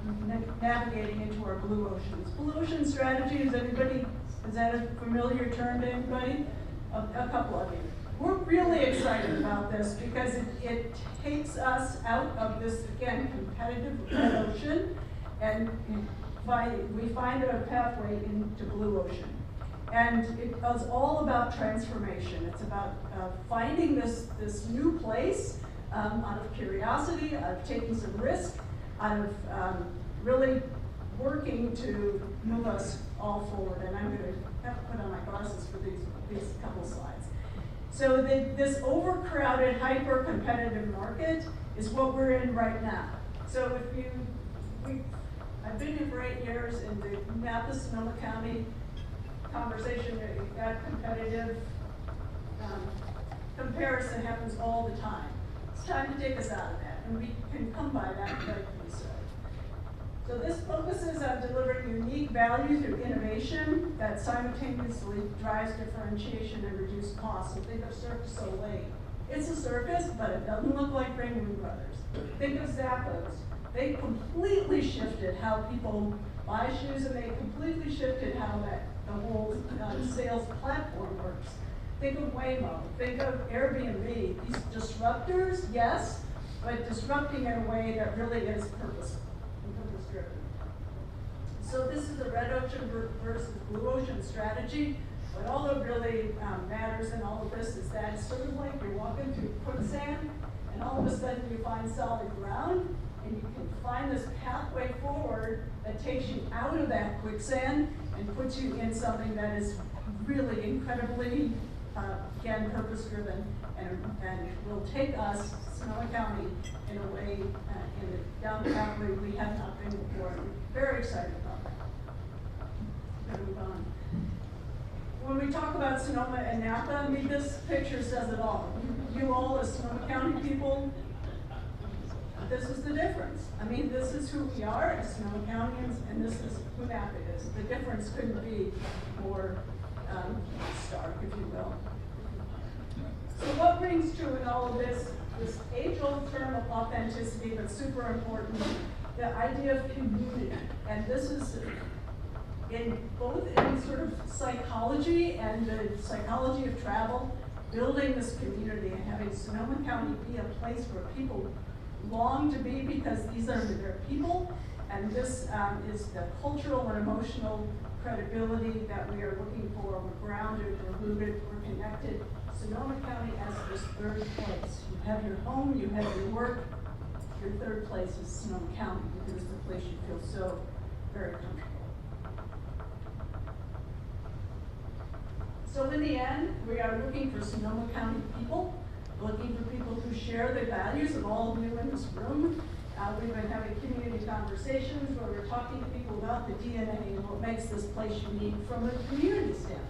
navigating into our blue oceans. Blue ocean strategy, is that a familiar term to anybody? A couple of you. We're really excited about this because it takes us out of this, again, competitive red ocean, and we find a pathway into blue ocean. And it is all about transformation. It's about finding this new place out of curiosity, out of taking some risk, out of really working to move us all forward. And I'm going to have to put on my glasses for these couple slides. So this overcrowded, hyper-competitive market is what we're in right now. So I've been here for 8 years, and the Napa-Sonoma County conversation, that competitive comparison happens all the time. It's time to take us out of that, and we can come by that rightfully so. So this focuses on delivering unique value through innovation that simultaneously drives differentiation and reduced costs. So think of Cirque du Soleil. It's a circus, but it doesn't look like Ringling Brothers. Think of Zappos. They completely shifted how people buy shoes, and they completely shifted how the whole sales platform works. Think of Waymo, think of Airbnb. These disruptors, yes, but disrupting in a way that really is purposeful and purpose-driven. So this is the red ocean versus blue ocean strategy. But all that really matters in all of this is that it's sort of like you're walking through quicksand, and all of a sudden you find solid ground, and you can find this pathway forward that takes you out of that quicksand and puts you in something that is really incredibly, again, purpose-driven, and will take us, Sonoma County, in a way, down the pathway we have not been before. We're very excited about that. We're gonna move on. When we talk about Sonoma and Napa, I mean, this picture says it all. You all as Sonoma County people, this is the difference. I mean, this is who we are as Sonoma Countyans, and this is who Napa is. The difference couldn't be more stark, if you will. So what rings true in all of this age-old term of authenticity that's super important, the idea of community. And this is in both in sort of psychology and the psychology of travel, building this community and having Sonoma County be a place where people long to be because these are their people, and this is the cultural and emotional credibility that we are looking for. We're grounded, we're rooted, we're connected. Sonoma County as this third place. You have your home, you have your work. Your third place is Sonoma County because it's the place you feel so very comfortable. So in the end, we are looking for Sonoma County people, looking for people who share the values of all of you in this room. We've been having community conversations where we're talking to people about the DNA and what makes this place unique from a community standpoint.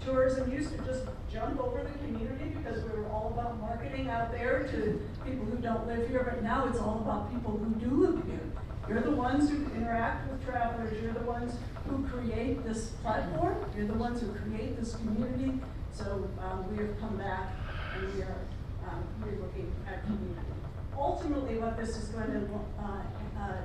Tourism used to just jump over the community because we were all about marketing out there to people who don't live here, but now it's all about people who do live here. You're the ones who interact with travelers, you're the ones who create this platform, you're the ones who create this community. So we have come back and we are looking at community. Ultimately, what this is going to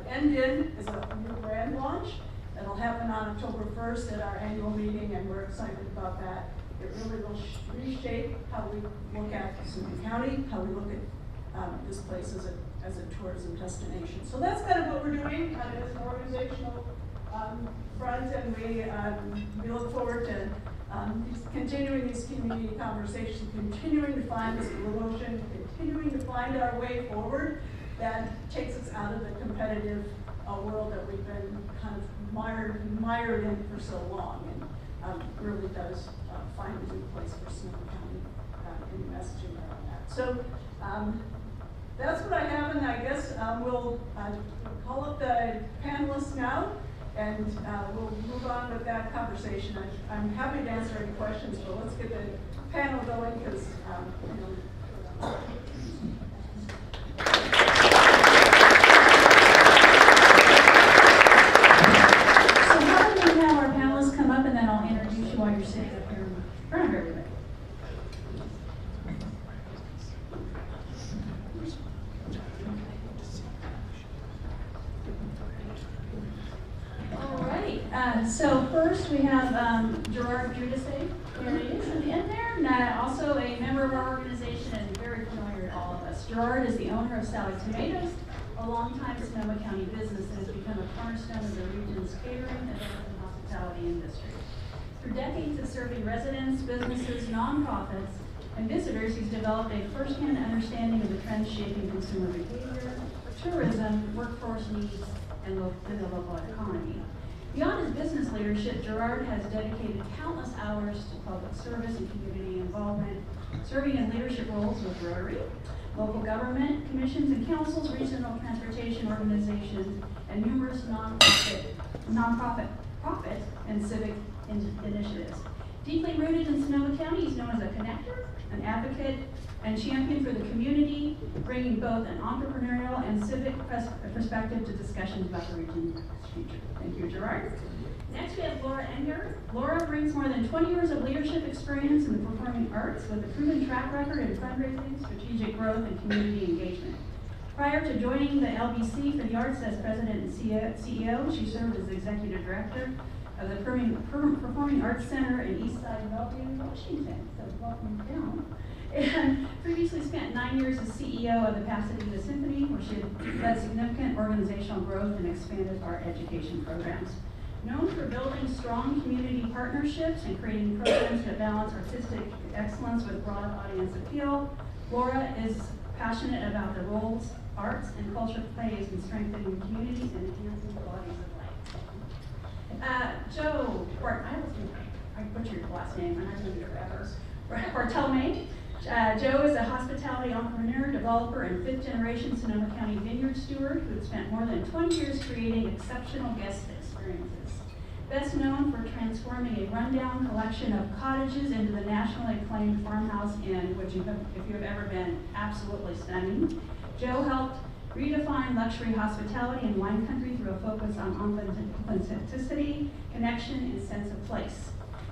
end in is a new brand launch that'll happen on October 1st at our annual meeting, and we're excited about that. It really will reshape how we look at Sonoma County, how we look at this place as a tourism destination. So that's kind of what we're doing as an organizational front, and we look forward to continuing these community conversations, continuing to find this blue ocean, continuing to find our way forward that takes us out of the competitive world that we've been kind of mired in for so long, and really does find a new place for Sonoma County in the messaging around that. So that's what I have, and I guess we'll call up the panelists now, and we'll move on with that conversation. I'm happy to answer any questions, but let's get the panel going because So first we have Gerard Judice, there he is at the end there, and also a member of our organization and very familiar to all of us. Gerard is the owner of Sally Tomatoes, a longtime Sonoma County business that has become a cornerstone of the region's catering, events, and hospitality industry. Through decades of serving residents, businesses, nonprofits, and visitors, he's developed a first-hand understanding of the trends shaping consumer behavior, tourism, workforce needs, and the local economy. Beyond his business leadership, Gerard has dedicated countless hours to public service and community involvement, serving in leadership roles with Rotary, local government, commissions and councils, regional transportation organizations, and numerous nonprofit and civic initiatives. Deeply rooted in Sonoma County, he's known as a connector, an advocate, and champion for the community, bringing both an entrepreneurial and civic perspective to discussions about the region's future. Thank you, Gerard. Next, we have Laura Enger. Laura brings more than 20 years of leadership experience in the performing arts with a proven track record in fundraising, strategic growth, and community engagement. Prior to joining the LBC for the Arts as president and CEO, she served as executive director of the Performing Arts Center in Eastside Bellevue, Washington. So welcome down. And previously spent 9 years as CEO of the Pasadena Symphony, where she led significant organizational growth and expanded our education programs. Known for building strong community partnerships and creating programs that balance artistic excellence with broad audience appeal, Laura is passionate about the roles arts and culture plays in strengthening communities and enhancing qualities of life. Joe, I butchered your last name, and I've known you forever. Bartolome. Joe is a hospitality entrepreneur, developer, and fifth-generation Sonoma County vineyard steward who has spent more than 20 years creating exceptional guest experiences. Best known for transforming a rundown collection of cottages into the nationally acclaimed Farmhouse Inn, which, if you have ever been, absolutely stunning. Joe helped redefine luxury hospitality in wine country through a focus on authenticity, connection, and sense of place.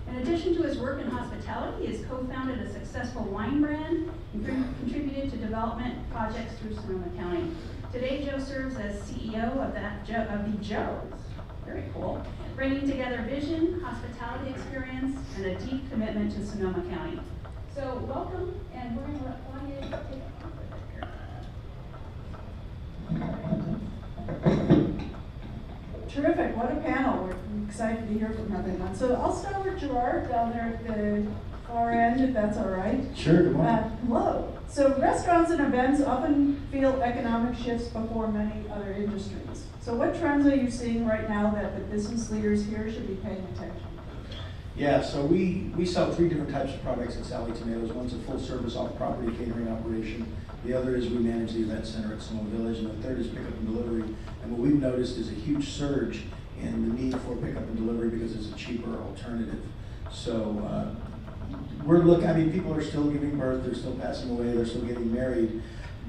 In addition to his work in hospitality, he has co-founded a successful wine brand and contributed to development projects through Sonoma County. Today, Joe serves as CEO of the Joes. Very cool. Bringing together vision, hospitality experience, and a deep commitment to Sonoma County. So welcome, and we're going to let Claudia take it off. Terrific, what a panel. We're excited to hear from everyone. So I'll start with Gerard down there at the far end, if that's all right. Sure, good morning. Hello. So restaurants and events often feel economic shifts before many other industries. So what trends are you seeing right now that the business leaders here should be paying attention to? Yeah, so we sell 3 different types of products at Sally Tomatoes. One's a full-service off-property catering operation. The other is we manage the event center at Sonoma Village, and the third is pickup and delivery. And what we've noticed is a huge surge in the need for pickup and delivery because it's a cheaper alternative. So people are still giving birth, they're still passing away, they're still getting married,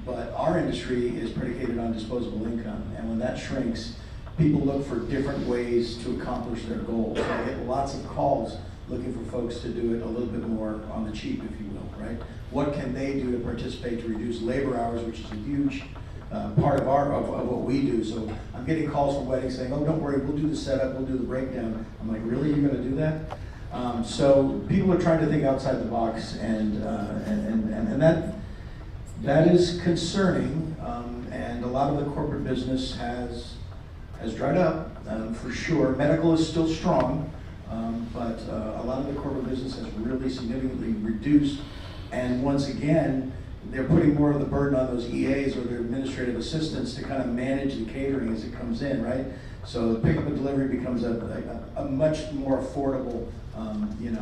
but our industry is predicated on disposable income. And when that shrinks, people look for different ways to accomplish their goals. I get lots of calls looking for folks to do it a little bit more on the cheap, if you will, right? What can they do to participate to reduce labor hours, which is a huge part of what we do. So I'm getting calls from weddings saying, oh, don't worry, we'll do the setup, we'll do the breakdown. I'm like, really, you're gonna do that? So people are trying to think outside the box, and that is concerning, and a lot of the corporate business has dried up, for sure. Medical is still strong, but a lot of the corporate business has really significantly reduced. And once again, they're putting more of the burden on those EAs or their administrative assistants to kind of manage the catering as it comes in, right? So the pickup and delivery becomes a much more affordable,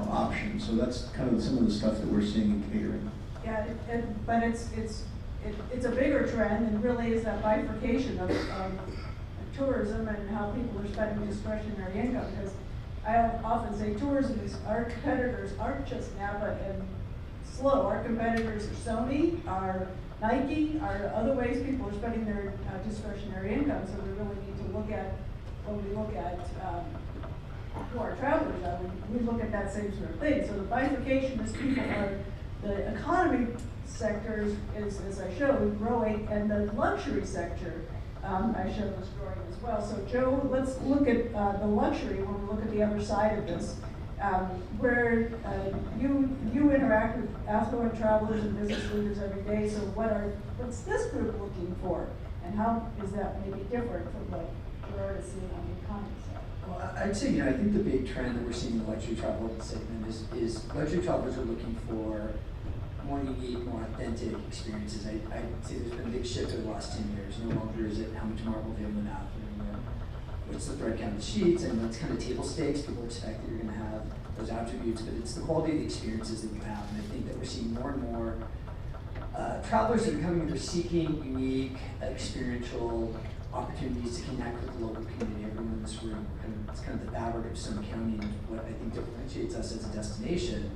option. So that's kind of some of the stuff that we're seeing in catering. Yeah, but it's a bigger trend, and really is that bifurcation of tourism and how people are spending discretionary income. Because I often say tourism is, our competitors aren't just Napa and Slow. Our competitors are Sony, are Nike, are other ways people are spending their discretionary income. So we really need to look at, when we look at who our travelers are, we look at that same sort of thing. So the bifurcation is people are, the economy sector is, as I showed, growing, and the luxury sector, I showed, was growing as well. So Joe, let's look at the luxury when we look at the other side of this. Where you interact with affluent travelers and business leaders every day, so what's this group looking for, and how is that maybe different from what Gerard is seeing on the economy side? Well, I'd say, I think the big trend that we're seeing in the luxury travel segment is luxury travelers are looking for more unique, more authentic experiences. I'd say there's been a big shift over the last 10 years. No longer is it how much marble do you have in the bathroom, what's the thread count of the sheets, and that's kind of table stakes. People expect that you're going to have those attributes, but it's the quality of the experiences that you have. And I think that we're seeing more and more travelers that are coming, they're seeking unique, experiential opportunities to connect with the local community. Everyone in this room, it's kind of the fabric of Sonoma County, and what I think differentiates us as a destination,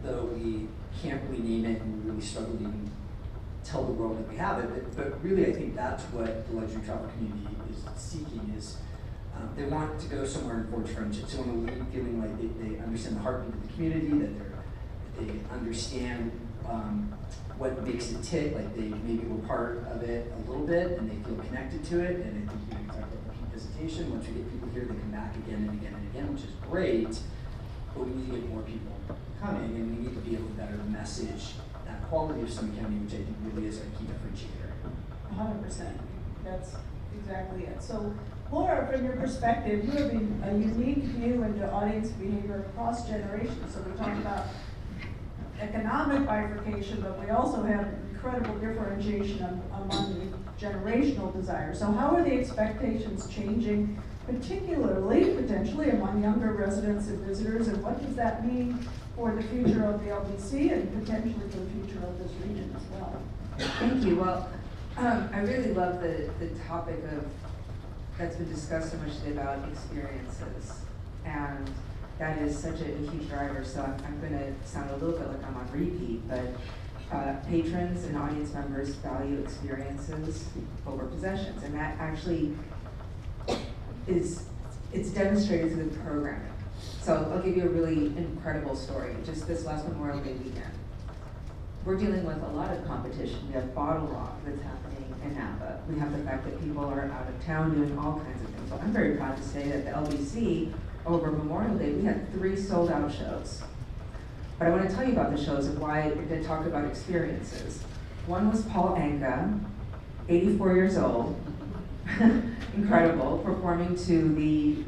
though we can't really name it and we really struggle to even tell the world that we have it. But really, I think that's what the luxury travel community is seeking, is they want to go somewhere and forge friendships. They want to leave feeling like they understand the heartbeat of the community, that they understand what makes it tick, like they maybe were part of it a little bit and they feel connected to it, and I think you talk about repeat visitation. Once we get people here, they come back again and again and again, which is great, but we need to get more people coming, and we need to be able to better message that quality of Sonoma County, which I think really is our key differentiator. 100%. That's exactly it. So, Laura, from your perspective, you have a unique view into audience behavior across generations. So we talked about economic bifurcation, but we also have incredible differentiation among the generational desires. So how are the expectations changing, particularly, potentially, among younger residents and visitors, and what does that mean for the future of the LBC and potentially for the future of this region as well? Thank you. Well, I really love the topic that's been discussed so much today about experiences, and that is such a huge driver. So I'm going to sound a little bit like I'm on repeat, but patrons and audience members value experiences over possessions, and that actually it's demonstrated through the programming. So I'll give you a really incredible story. Just this last Memorial Day weekend, we're dealing with a lot of competition. We have Bottle Rock that's happening in Napa. We have the fact that people are out of town doing all kinds of things. So I'm very proud to say that the LBC, over Memorial Day, we had 3 sold out shows. But I want to tell you about the shows and why they talk about experiences. One was Paul Anka, 84 years old, incredible, performing to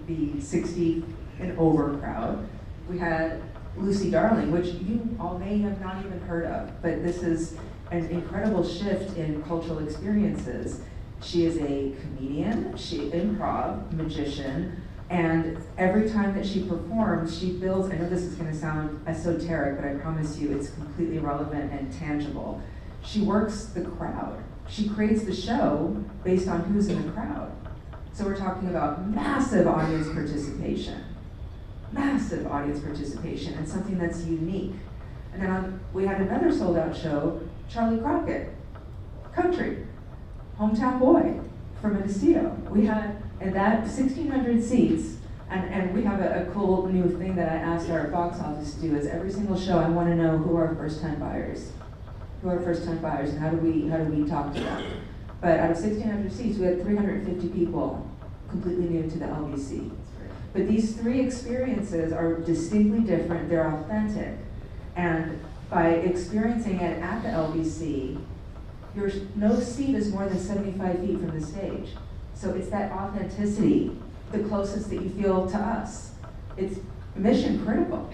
the 60 and over crowd. We had Lucy Darling, which you all may have not even heard of, but this is an incredible shift in cultural experiences. She is a comedian, improv, magician, and every time that she performs, she builds, I know this is gonna sound esoteric, but I promise you it's completely relevant and tangible. She works the crowd. She creates the show based on who's in the crowd. So we're talking about massive audience participation, and something that's unique. And then we had another sold out show, Charlie Crockett, country, hometown boy from Mendocino. We had, and that 1,600 seats, and we have a cool new thing that I asked our box office to do is every single show I want to know who are first-time buyers. And how do we talk to them? But out of 1,600 seats, we had 350 people completely new to the LBC. But these 3 experiences are distinctly different, they're authentic. And by experiencing it at the LBC, no seat is more than 75 feet from the stage. So it's that authenticity, the closest that you feel to us. It's mission critical.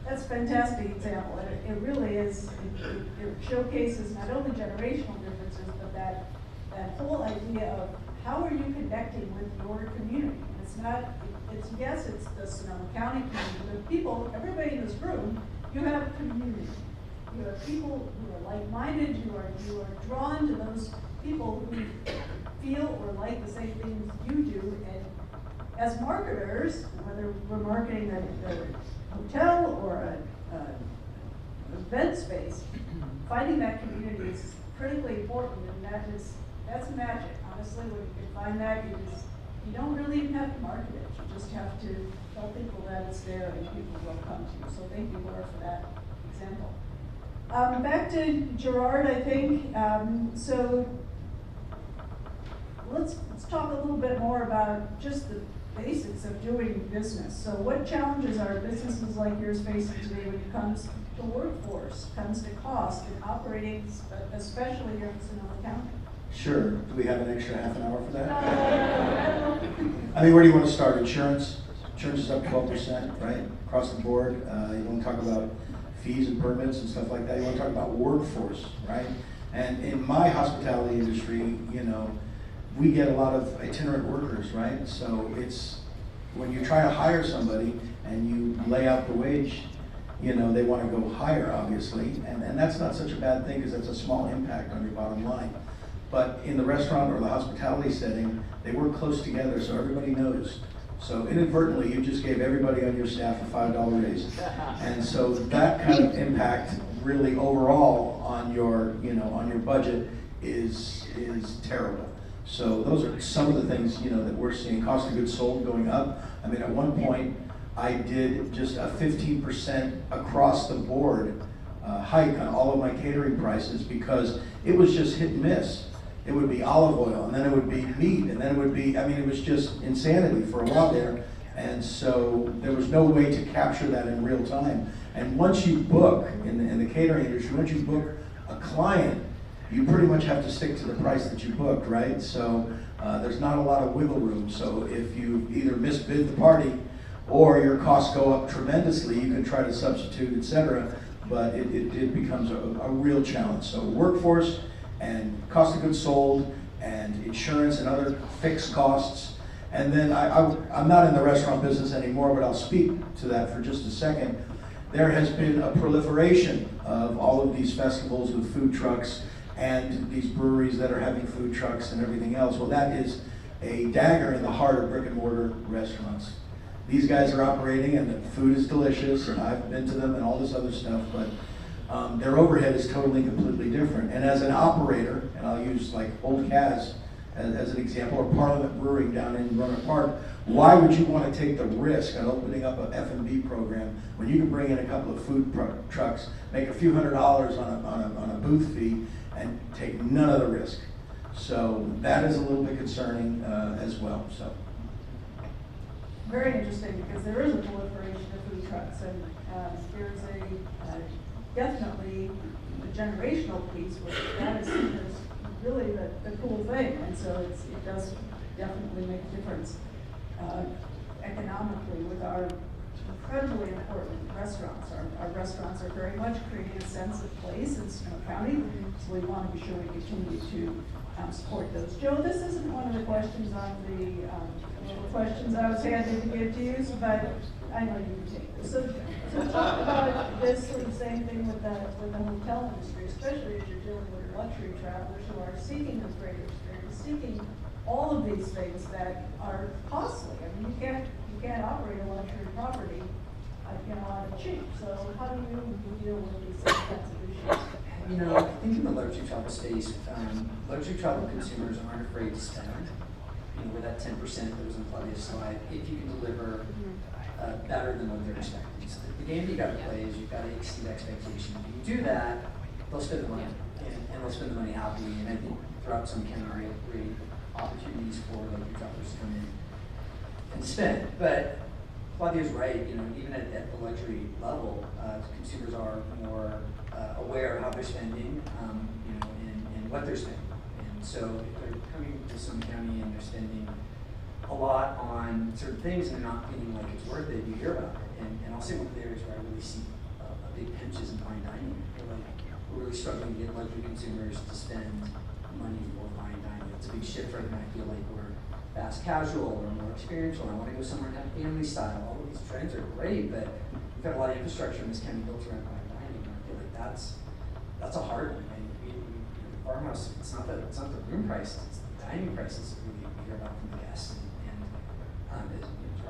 That's a fantastic example, and it really is, it showcases not only generational differences, but that whole idea of how are you connecting with your community? It's not, yes, it's the Sonoma County community, but people, everybody in this room, you have a community. You have people who are like-minded, you are drawn to those people who feel or like the same things you do, and as marketers, whether we're marketing a hotel or an event space, finding that community is critically important, and that's magic. Honestly, when you can find that, you don't really even have to market it. You just have to tell people that it's there and people will come to you. So thank you, Laura, for that example. Back to Gerard, I think. So let's talk a little bit more about just the basics of doing business. So what challenges are businesses like yours facing today when it comes to workforce, comes to cost, and operating, especially here in Sonoma County? Sure. Do we have an extra half an hour for that? I mean, where do you want to start? Insurance? Insurance is up 12%, right? Across the board. You want to talk about fees and permits and stuff like that. You want to talk about workforce, right? And in my hospitality industry, we get a lot of itinerant workers, right? So it's, when you try to hire somebody and you lay out the wage, they want to go higher, obviously. And that's not such a bad thing because that's a small impact on your bottom line. But in the restaurant or the hospitality setting, they work close together so everybody knows. So inadvertently, you just gave everybody on your staff a $5 raise. And so that kind of impact really overall on your budget is terrible. So those are some of the things, that we're seeing. Cost of goods sold going up. I mean, at one point, I did just a 15% across the board hike on all of my catering prices because it was just hit and miss. It would be olive oil, and then it would be meat, and then it would be, I mean, it was just insanity for a while there. And so there was no way to capture that in real time. And once you book, in the catering industry, once you book a client, you pretty much have to stick to the price that you booked, right? So there's not a lot of wiggle room. So if you either misbid the party or your costs go up tremendously, you can try to substitute, et cetera. But it becomes a real challenge. So workforce and cost of goods sold and insurance and other fixed costs. And then I'm not in the restaurant business anymore, but I'll speak to that for just a second. There has been a proliferation of all of these festivals with food trucks and these breweries that are having food trucks and everything else. Well, that is a dagger in the heart of brick and mortar restaurants. These guys are operating and the food is delicious, and I've been to them and all this other stuff, but their overhead is totally, completely different. And as an operator, and I'll use like Old Kaz as an example, or Parliament Brewing down in Roanoke Park, why would you want to take the risk on opening up an F&B program when you can bring in a couple of food trucks, make a few $100s on a booth fee, and take none of the risk? So that is a little bit concerning as well. So. Very interesting, because there is a proliferation of food trucks, and there's definitely a generational piece where that is seen as really the cool thing, and so it does definitely make a difference economically with our incredibly important restaurants. Our restaurants are very much creating a sense of place in Sonoma County, so we want to be sure we continue to support those. Joe, this isn't one of the questions on the questions I was handed to give to you, but I know you can take this. So talk about this sort of same thing with the hotel industry, especially as you're dealing with luxury travelers who are seeking this greater experience, seeking all of these things that are costly. I mean, you can't operate a luxury property, on the cheap. So how do you deal with these kinds of issues? I think in the luxury travel space, luxury travel consumers aren't afraid to spend. With that 10% that was on Claudia's slide, if you can deliver better than what they're expecting. So the game you got to play is you've got to exceed expectations. If you do that, they'll spend the money, and they'll spend the money happily. And I think throughout some county, great opportunities for luxury travelers to come in and spend. But Claudia's right. Even at the luxury level, consumers are more aware of how they're spending, and what they're spending. And so if they're coming to some county and they're spending a lot on certain things and they're not feeling like it's worth it, you hear about it. And I'll say one of the areas where I really see a big pinch is in fine dining. We're really struggling to get luxury consumers to spend money for fine dining. It's a big shift right now. I feel like we're fast casual or more experiential. I want to go somewhere and have family style. All of these trends are great, but we've got a lot of infrastructure in this county built around fine dining. And I feel like that's a hard one. And farmhouse, it's not the room price, it's the dining prices that we hear about from the guests.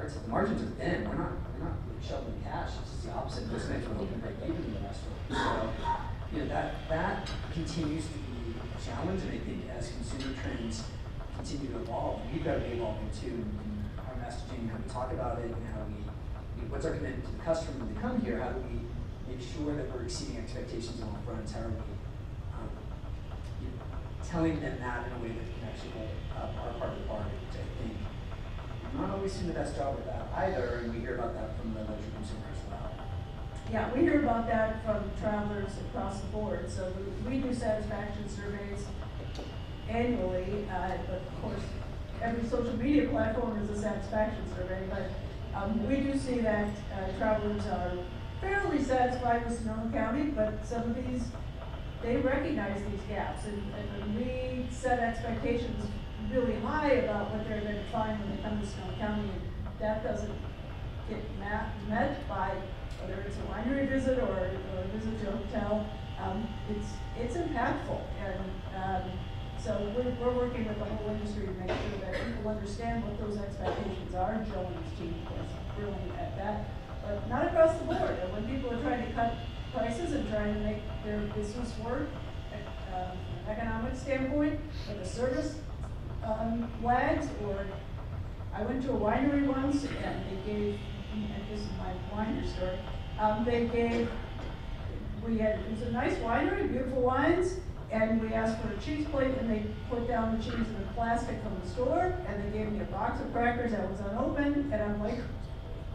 The margins are thin. We're not really shoveling cash. It's just the opposite. Most nights we're hoping break even in the restaurant. So that continues to be a challenge, and I think as consumer trends continue to evolve, we've got to be evolving too in our messaging, how we talk about it, and how what's our commitment to the customer when they come here. How do we make sure that we're exceeding expectations on all fronts? How are we telling them that in a way that can actually hold our part of the bargain, which I think we're not always doing the best job with that either, and we hear about that from the luxury consumer as well. Yeah, we hear about that from travelers across the board. So we do satisfaction surveys annually, but of course, every social media platform is a satisfaction survey. But we do see that travelers are fairly satisfied with Sonoma County, but some of these, they recognize these gaps, and we set expectations really high about what they're going to find when they come to Sonoma County, and that doesn't get met by whether it's a winery visit or a visit to a hotel. It's impactful, and so we're working with the whole industry to make sure that people understand what those expectations are. Joe and his team, of course, really at that, but not across the board. And when people are trying to cut prices and trying to make their business work from an economic standpoint, or the service lags, or I went to a winery once and they gave this is my winery story. It was a nice winery, beautiful wines, and we asked for a cheese plate, and they put down the cheese in the plastic from the store, and they gave me a box of crackers that was unopened, and I'm like,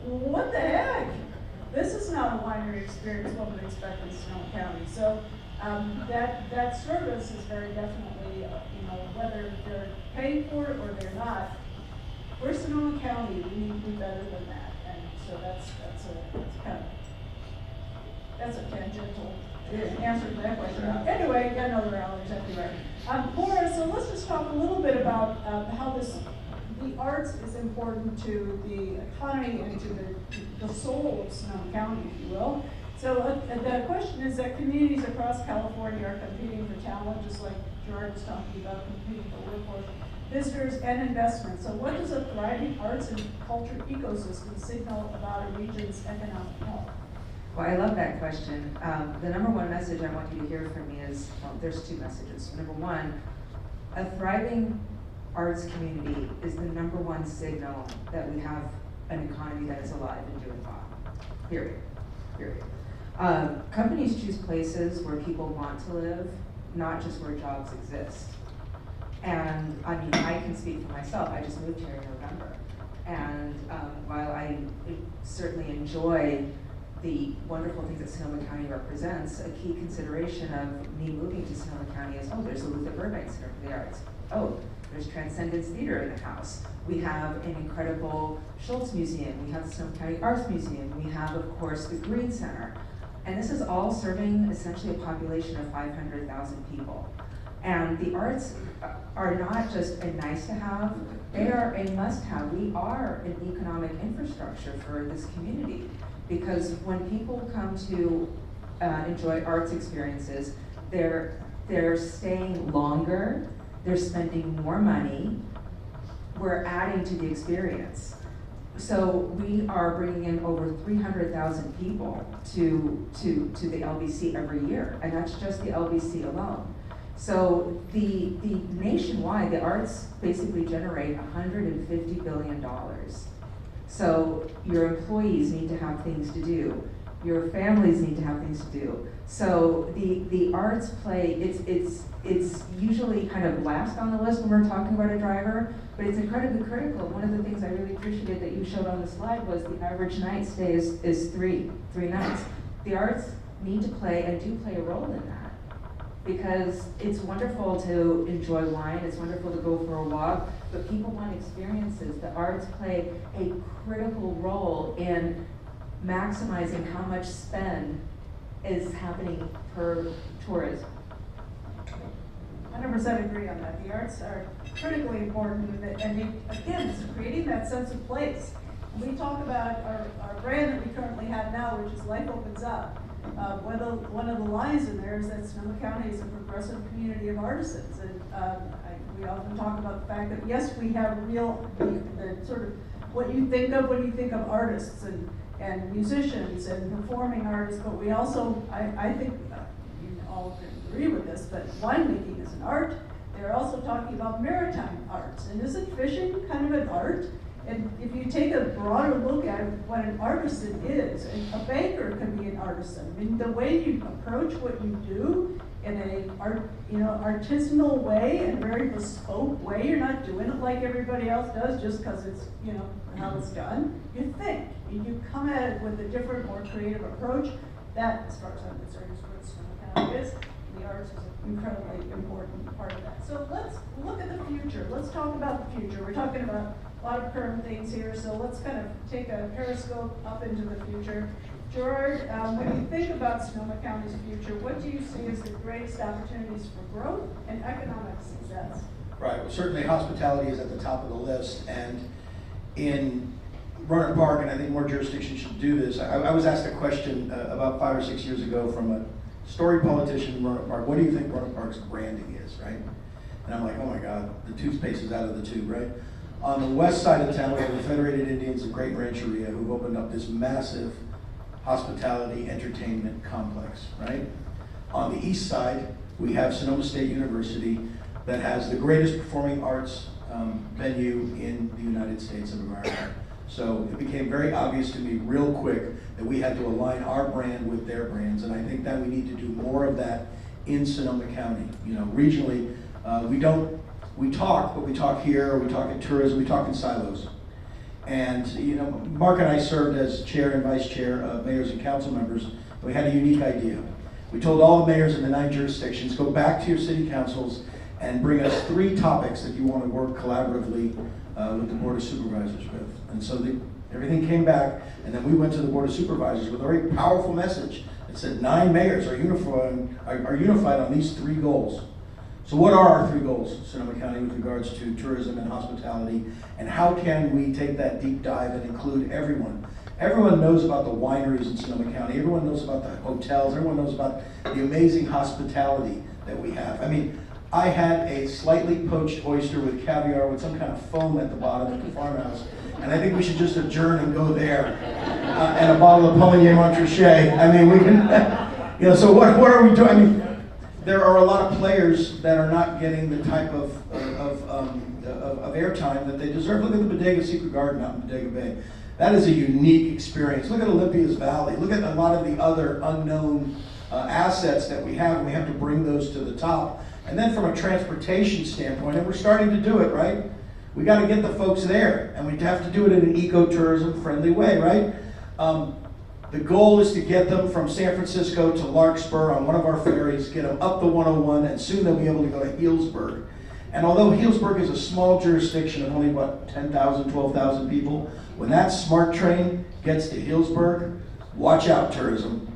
what the heck? This is not a winery experience one would expect in Sonoma County. So that service is very definitely, whether they're paying for it or they're not, we're Sonoma County, we need to do better than that. And so that's a tangential answer to that question. Anyway, got another hour, exactly right. Laura, so let's just talk a little bit about how the arts is important to the economy and to the soul of Sonoma County, if you will. So the question is that communities across California are competing for talent, just like Gerard was talking about, competing for workforce, visitors, and investment. So what does a thriving arts and culture ecosystem signal about a region's economic health? Well, I love that question. The number one message I want you to hear from me is, there's two messages. Number one, a thriving arts community is the number one signal that we have an economy that is alive and doing well. Period. Companies choose places where people want to live, not just where jobs exist. And I mean, I can speak for myself. I just moved here in November. And while I certainly enjoy the wonderful things that Sonoma County represents, a key consideration of me moving to Sonoma County is, oh, there's the Luther Burbank Center for the Arts. Oh, there's Transcendence Theater in the house. We have an incredible Schultz Museum. We have the Sonoma County Arts Museum. We have, of course, the Green Center. And this is all serving essentially a population of 500,000 people. And the arts are not just a nice to have, they are a must have. We are an economic infrastructure for this community. Because when people come to enjoy arts experiences, they're staying longer, they're spending more money, we're adding to the experience. So we are bringing in over 300,000 people to the LBC every year, and that's just the LBC alone. So the nationwide, the arts basically generate $150 billion. So your employees need to have things to do. Your families need to have things to do. So the arts play, it's usually kind of last on the list when we're talking about a driver, but it's incredibly critical. One of the things I really appreciated that you showed on the slide was the average night stay is three nights. The arts need to play and do play a role in that. Because it's wonderful to enjoy wine, it's wonderful to go for a walk, but people want experiences. The arts play a critical role in maximizing how much spend is happening per tourist. 100% agree on that. The arts are critically important, and again, it's creating that sense of place. We talk about our brand that we currently have now, which is Life Opens Up. One of the lines in there is that Sonoma County is a progressive community of artisans, and we often talk about the fact that yes, we have the sort of what you think of when you think of artists and musicians and performing artists, but we also, I think you all agree with this, but winemaking is an art. They're also talking about maritime arts, and isn't fishing kind of an art? And if you take a broader look at what an artisan is, a baker can be an artisan. I mean, the way you approach what you do in a artisanal way and very bespoke way, you're not doing it like everybody else does just because it's how it's done. You think, you come at it with a different, more creative approach. That, as far as I'm concerned, is what Sonoma County is. The arts is an incredibly important part of that. So let's look at the future. Let's talk about the future. We're talking about a lot of current things here, so let's kind of take a periscope up into the future. Gerard, when you think about Sonoma County's future, what do you see as the greatest opportunities for growth and economic success? Right, well, certainly hospitality is at the top of the list, and in Roanoke Park, and I think more jurisdictions should do this, I was asked a question about 5 or 6 years ago from a storied politician in Roanoke Park. What do you think Roanoke Park's branding is, right? And I'm like, oh my God, the toothpaste is out of the tube, right? On the west side of town, we have the Federated Indians of Great Rancheria, who've opened up this massive hospitality entertainment complex, right? On the east side, we have Sonoma State University that has the greatest performing arts venue in the United States of America. So it became very obvious to me real quick that we had to align our brand with their brands, and I think that we need to do more of that in Sonoma County. You know, regionally, we talk here, we talk in tourism, we talk in silos. And, you know, Mark and I served as chair and vice chair of mayors and council members. We had a unique idea. We told all the mayors in the 9 jurisdictions, go back to your city councils and bring us 3 topics that you want to work collaboratively with the Board of Supervisors with. And so everything came back, and then we went to the Board of Supervisors with a very powerful message that said 9 mayors are unified on these 3 goals. So what are our 3 goals, Sonoma County, with regards to tourism and hospitality, and how can we take that deep dive and include everyone? Everyone knows about the wineries in Sonoma County. Everyone knows about the hotels. Everyone knows about the amazing hospitality that we have. I mean, I had a slightly poached oyster with caviar with some kind of foam at the bottom at the farmhouse, and I think we should just adjourn and go there. And a bottle of Pommier Montrachet. I mean, we can, you know, so what are we doing? I mean, there are a lot of players that are not getting the type of airtime that they deserve. Look at the Bodega Secret Garden out in Bodega Bay. That is a unique experience. Look at Olympia's Valley. Look at a lot of the other unknown assets that we have, and we have to bring those to the top. And then from a transportation standpoint, and we're starting to do it, right? We got to get the folks there, and we have to do it in an ecotourism friendly way, right? The goal is to get them from San Francisco to Larkspur on one of our ferries, get them up the 101, and soon they'll be able to go to Healdsburg. And although Healdsburg is a small jurisdiction of only, 10,000, 12,000 people, when that SMART train gets to Healdsburg, watch out, tourism.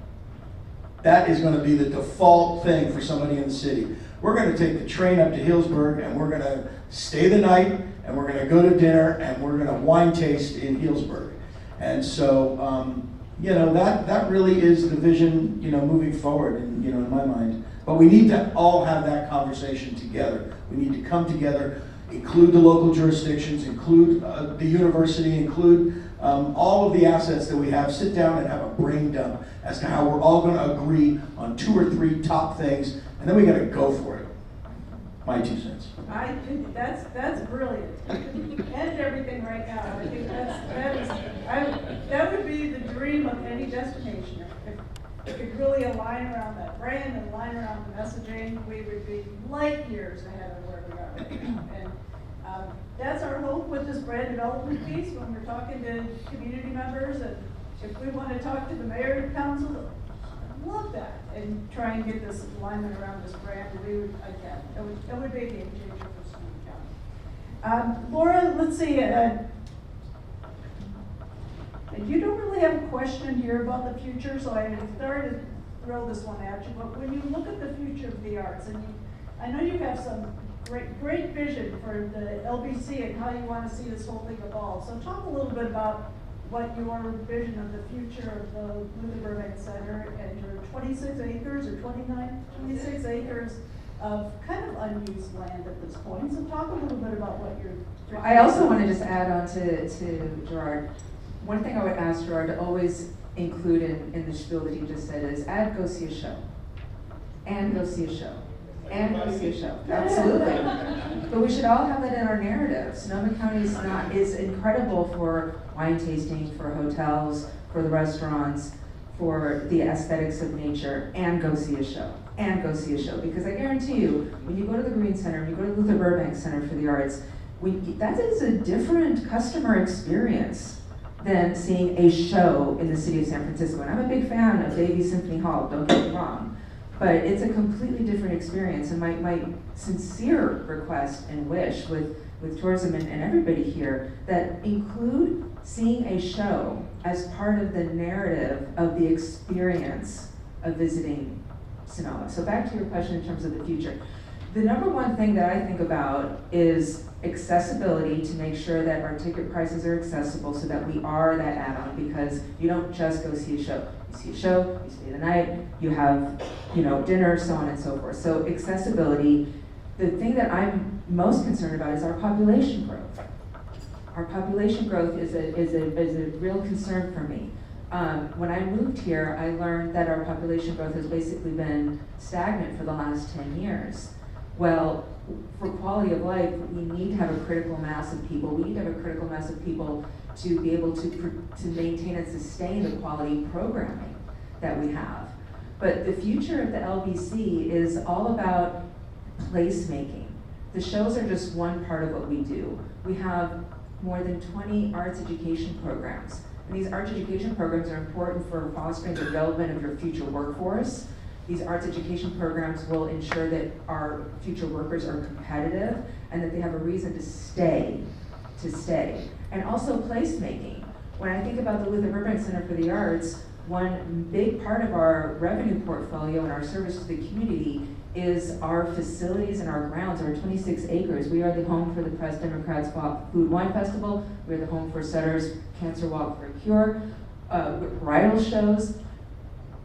That is going to be the default thing for somebody in the city. We're going to take the train up to Healdsburg, and we're going to stay the night, and we're going to go to dinner, and we're going to wine taste in Healdsburg. And so, you know, that really is the vision, you know, moving forward, and, you know, in my mind. But we need to all have that conversation together. We need to come together, include the local jurisdictions, include the university, include all of the assets that we have, sit down and have a brain dump as to how we're all going to agree on 2 or 3 top things, and then we got to go for it. My 2 cents. I think that's brilliant. End everything right now. I think that would be the dream of any destination. If we could really align around that brand and align around the messaging, we would be light years ahead of where we are right now. And that's our hope with this brand development piece when we're talking to community members, and if we want to talk to the mayor and council, love that, and try and get this alignment around this brand. We would, again, it would be a game changer for Sonoma County. Laura, let's see. You don't really have a question here about the future, so I started to throw this one at you. But when you look at the future of the arts, and I know you have some great vision for the LBC and how you want to see this whole thing evolve. So talk a little bit about what your vision of the future of the Luther Burbank Center and your 26 acres or 26 acres of kind of unused land at this point. So talk a little bit about what you're. I also want to just add on to Gerard. One thing I would ask Gerard to always include in the spiel that he just said is add go see a show. And go see a show. And go see a show. Absolutely. But we should all have that in our narrative. Sonoma County is incredible for wine tasting, for hotels, for the restaurants, for the aesthetics of nature, and go see a show. And go see a show. Because I guarantee you, when you go to the Green Center, when you go to the Luther Burbank Center for the Arts, that is a different customer experience than seeing a show in the city of San Francisco. And I'm a big fan of Davies Symphony Hall, don't get me wrong. But it's a completely different experience. And my sincere request and wish with tourism and everybody here, that include seeing a show as part of the narrative of the experience of visiting Sonoma. So back to your question in terms of the future. The number one thing that I think about is accessibility, to make sure that our ticket prices are accessible so that we are that add-on, because you don't just go see a show. You see a show, you stay the night, you have, dinner, so on and so forth. So accessibility. The thing that I'm most concerned about is our population growth. Our population growth is a real concern for me. When I moved here, I learned that our population growth has basically been stagnant for the last 10 years. Well, for quality of life, we need to have a critical mass of people. We need to have a critical mass of people to be able to maintain and sustain the quality programming that we have. But the future of the LBC is all about placemaking. The shows are just one part of what we do. We have more than 20 arts education programs. And these arts education programs are important for fostering the development of your future workforce. These arts education programs will ensure that our future workers are competitive and that they have a reason to stay. And also placemaking. When I think about the Luther Burbank Center for the Arts, one big part of our revenue portfolio and our service to the community is our facilities and our grounds, our 26 acres. We are the home for the Press Democrats Food Wine Festival. We're the home for Sutter's Cancer Walk for a Cure, bridal shows.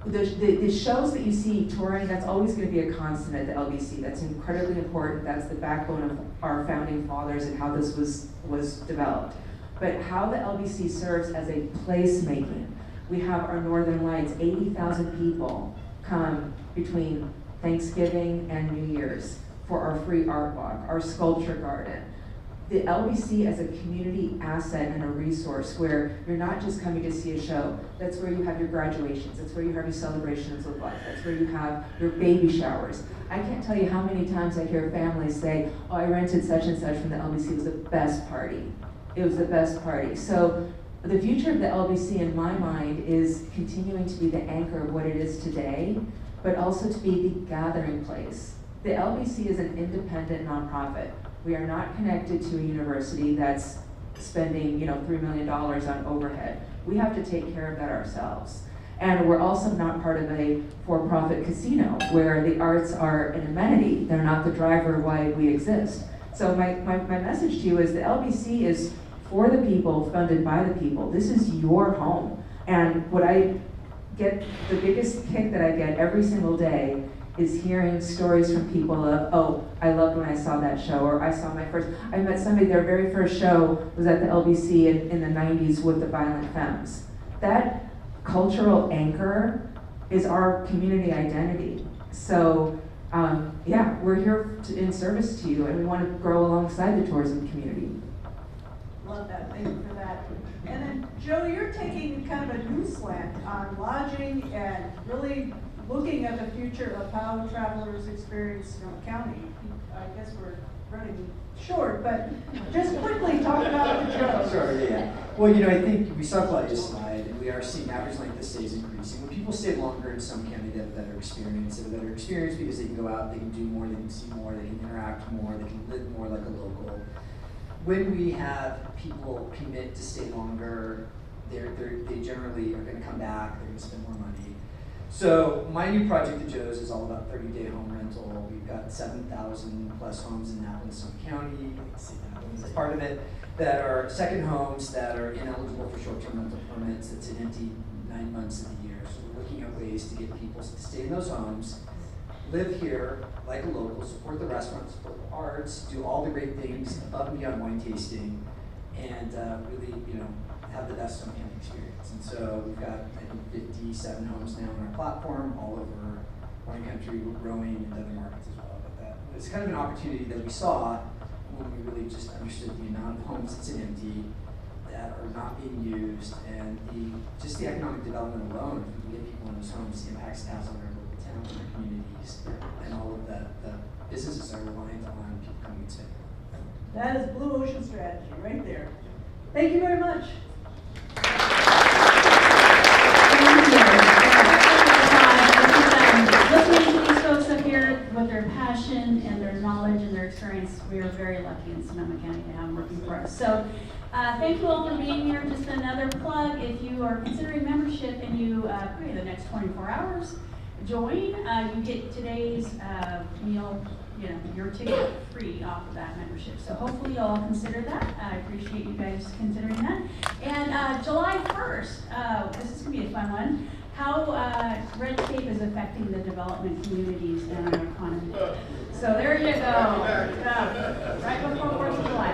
The shows that you see touring, that's always going to be a constant at the LBC. That's incredibly important. That's the backbone of our founding fathers and how this was developed. But how the LBC serves as a placemaking. We have our Northern Lights, 80,000 people come between Thanksgiving and New Year's for our free art walk, our sculpture garden. The LBC as a community asset and a resource where you're not just coming to see a show. That's where you have your graduations. That's where you have your celebrations of life. That's where you have your baby showers. I can't tell you how many times I hear families say, oh, I rented such and such from the LBC. It was the best party. It was the best party. So the future of the LBC in my mind is continuing to be the anchor of what it is today, but also to be the gathering place. The LBC is an independent nonprofit. We are not connected to a university that's spending, $3 million on overhead. We have to take care of that ourselves. And we're also not part of a for-profit casino where the arts are an amenity. They're not the driver of why we exist. So my message to you is the LBC is for the people, funded by the people. This is your home. And what I get, the biggest kick that I get every single day is hearing stories from people of, oh, I loved when I saw that show, or I met somebody, their very first show was at the LBC in the 90s with the Violent Femmes. That cultural anchor is our community identity. So, we're here in service to you, and we want to grow alongside the tourism community. Love that, thank you for that. And then, Joe, you're taking kind of a new slant on lodging and really looking at the future of how travelers experience Sonoma County. I guess we're running short, but just quickly talk about the Joe. Sure, yeah. Well, I think we saw Claudia's slide, and we are seeing average length of stays increasing. When people stay longer in Sonoma County, they have a better experience. They have a better experience because they can go out, they can do more, they can see more, they can interact more, they can live more like a local. When we have people commit to stay longer, they generally are going to come back, they're going to spend more money. So my new project at Joe's is all about 30-day home rental. We've got 7,000 plus homes in Napa and Sonoma County, as part of it, that are second homes that are ineligible for short-term rental permits. It's an empty 9 months of the year. So we're looking at ways to get people to stay in those homes, live here like a local, support the restaurants, support the arts, do all the great things above and beyond wine tasting, and really, have the best Sonoma County experience. And so we've got, I think, 57 homes now on our platform, all over wine country. We're growing in other markets as well. But it's kind of an opportunity that we saw when we really just understood the amount of homes that's empty, that are not being used, and the economic development alone. If we can get people in those homes, the impacts it has on our local towns and our communities, and all of the businesses are reliant on people coming and staying. That is Blue Ocean strategy right there. Thank you very much. Listening to these folks up here with their passion and their knowledge and their experience, we are very lucky in Sonoma County to have them working for us. So thank you all for being here. Just another plug, if you are considering membership and you, probably the next 24 hours, join, you get today's meal, your ticket free off of that membership. So hopefully you'll all consider that. I appreciate you guys considering that. And July 1st, this is going to be a fun one, how red tape is affecting the development communities and our economy. So there you go. Right before 4th of July.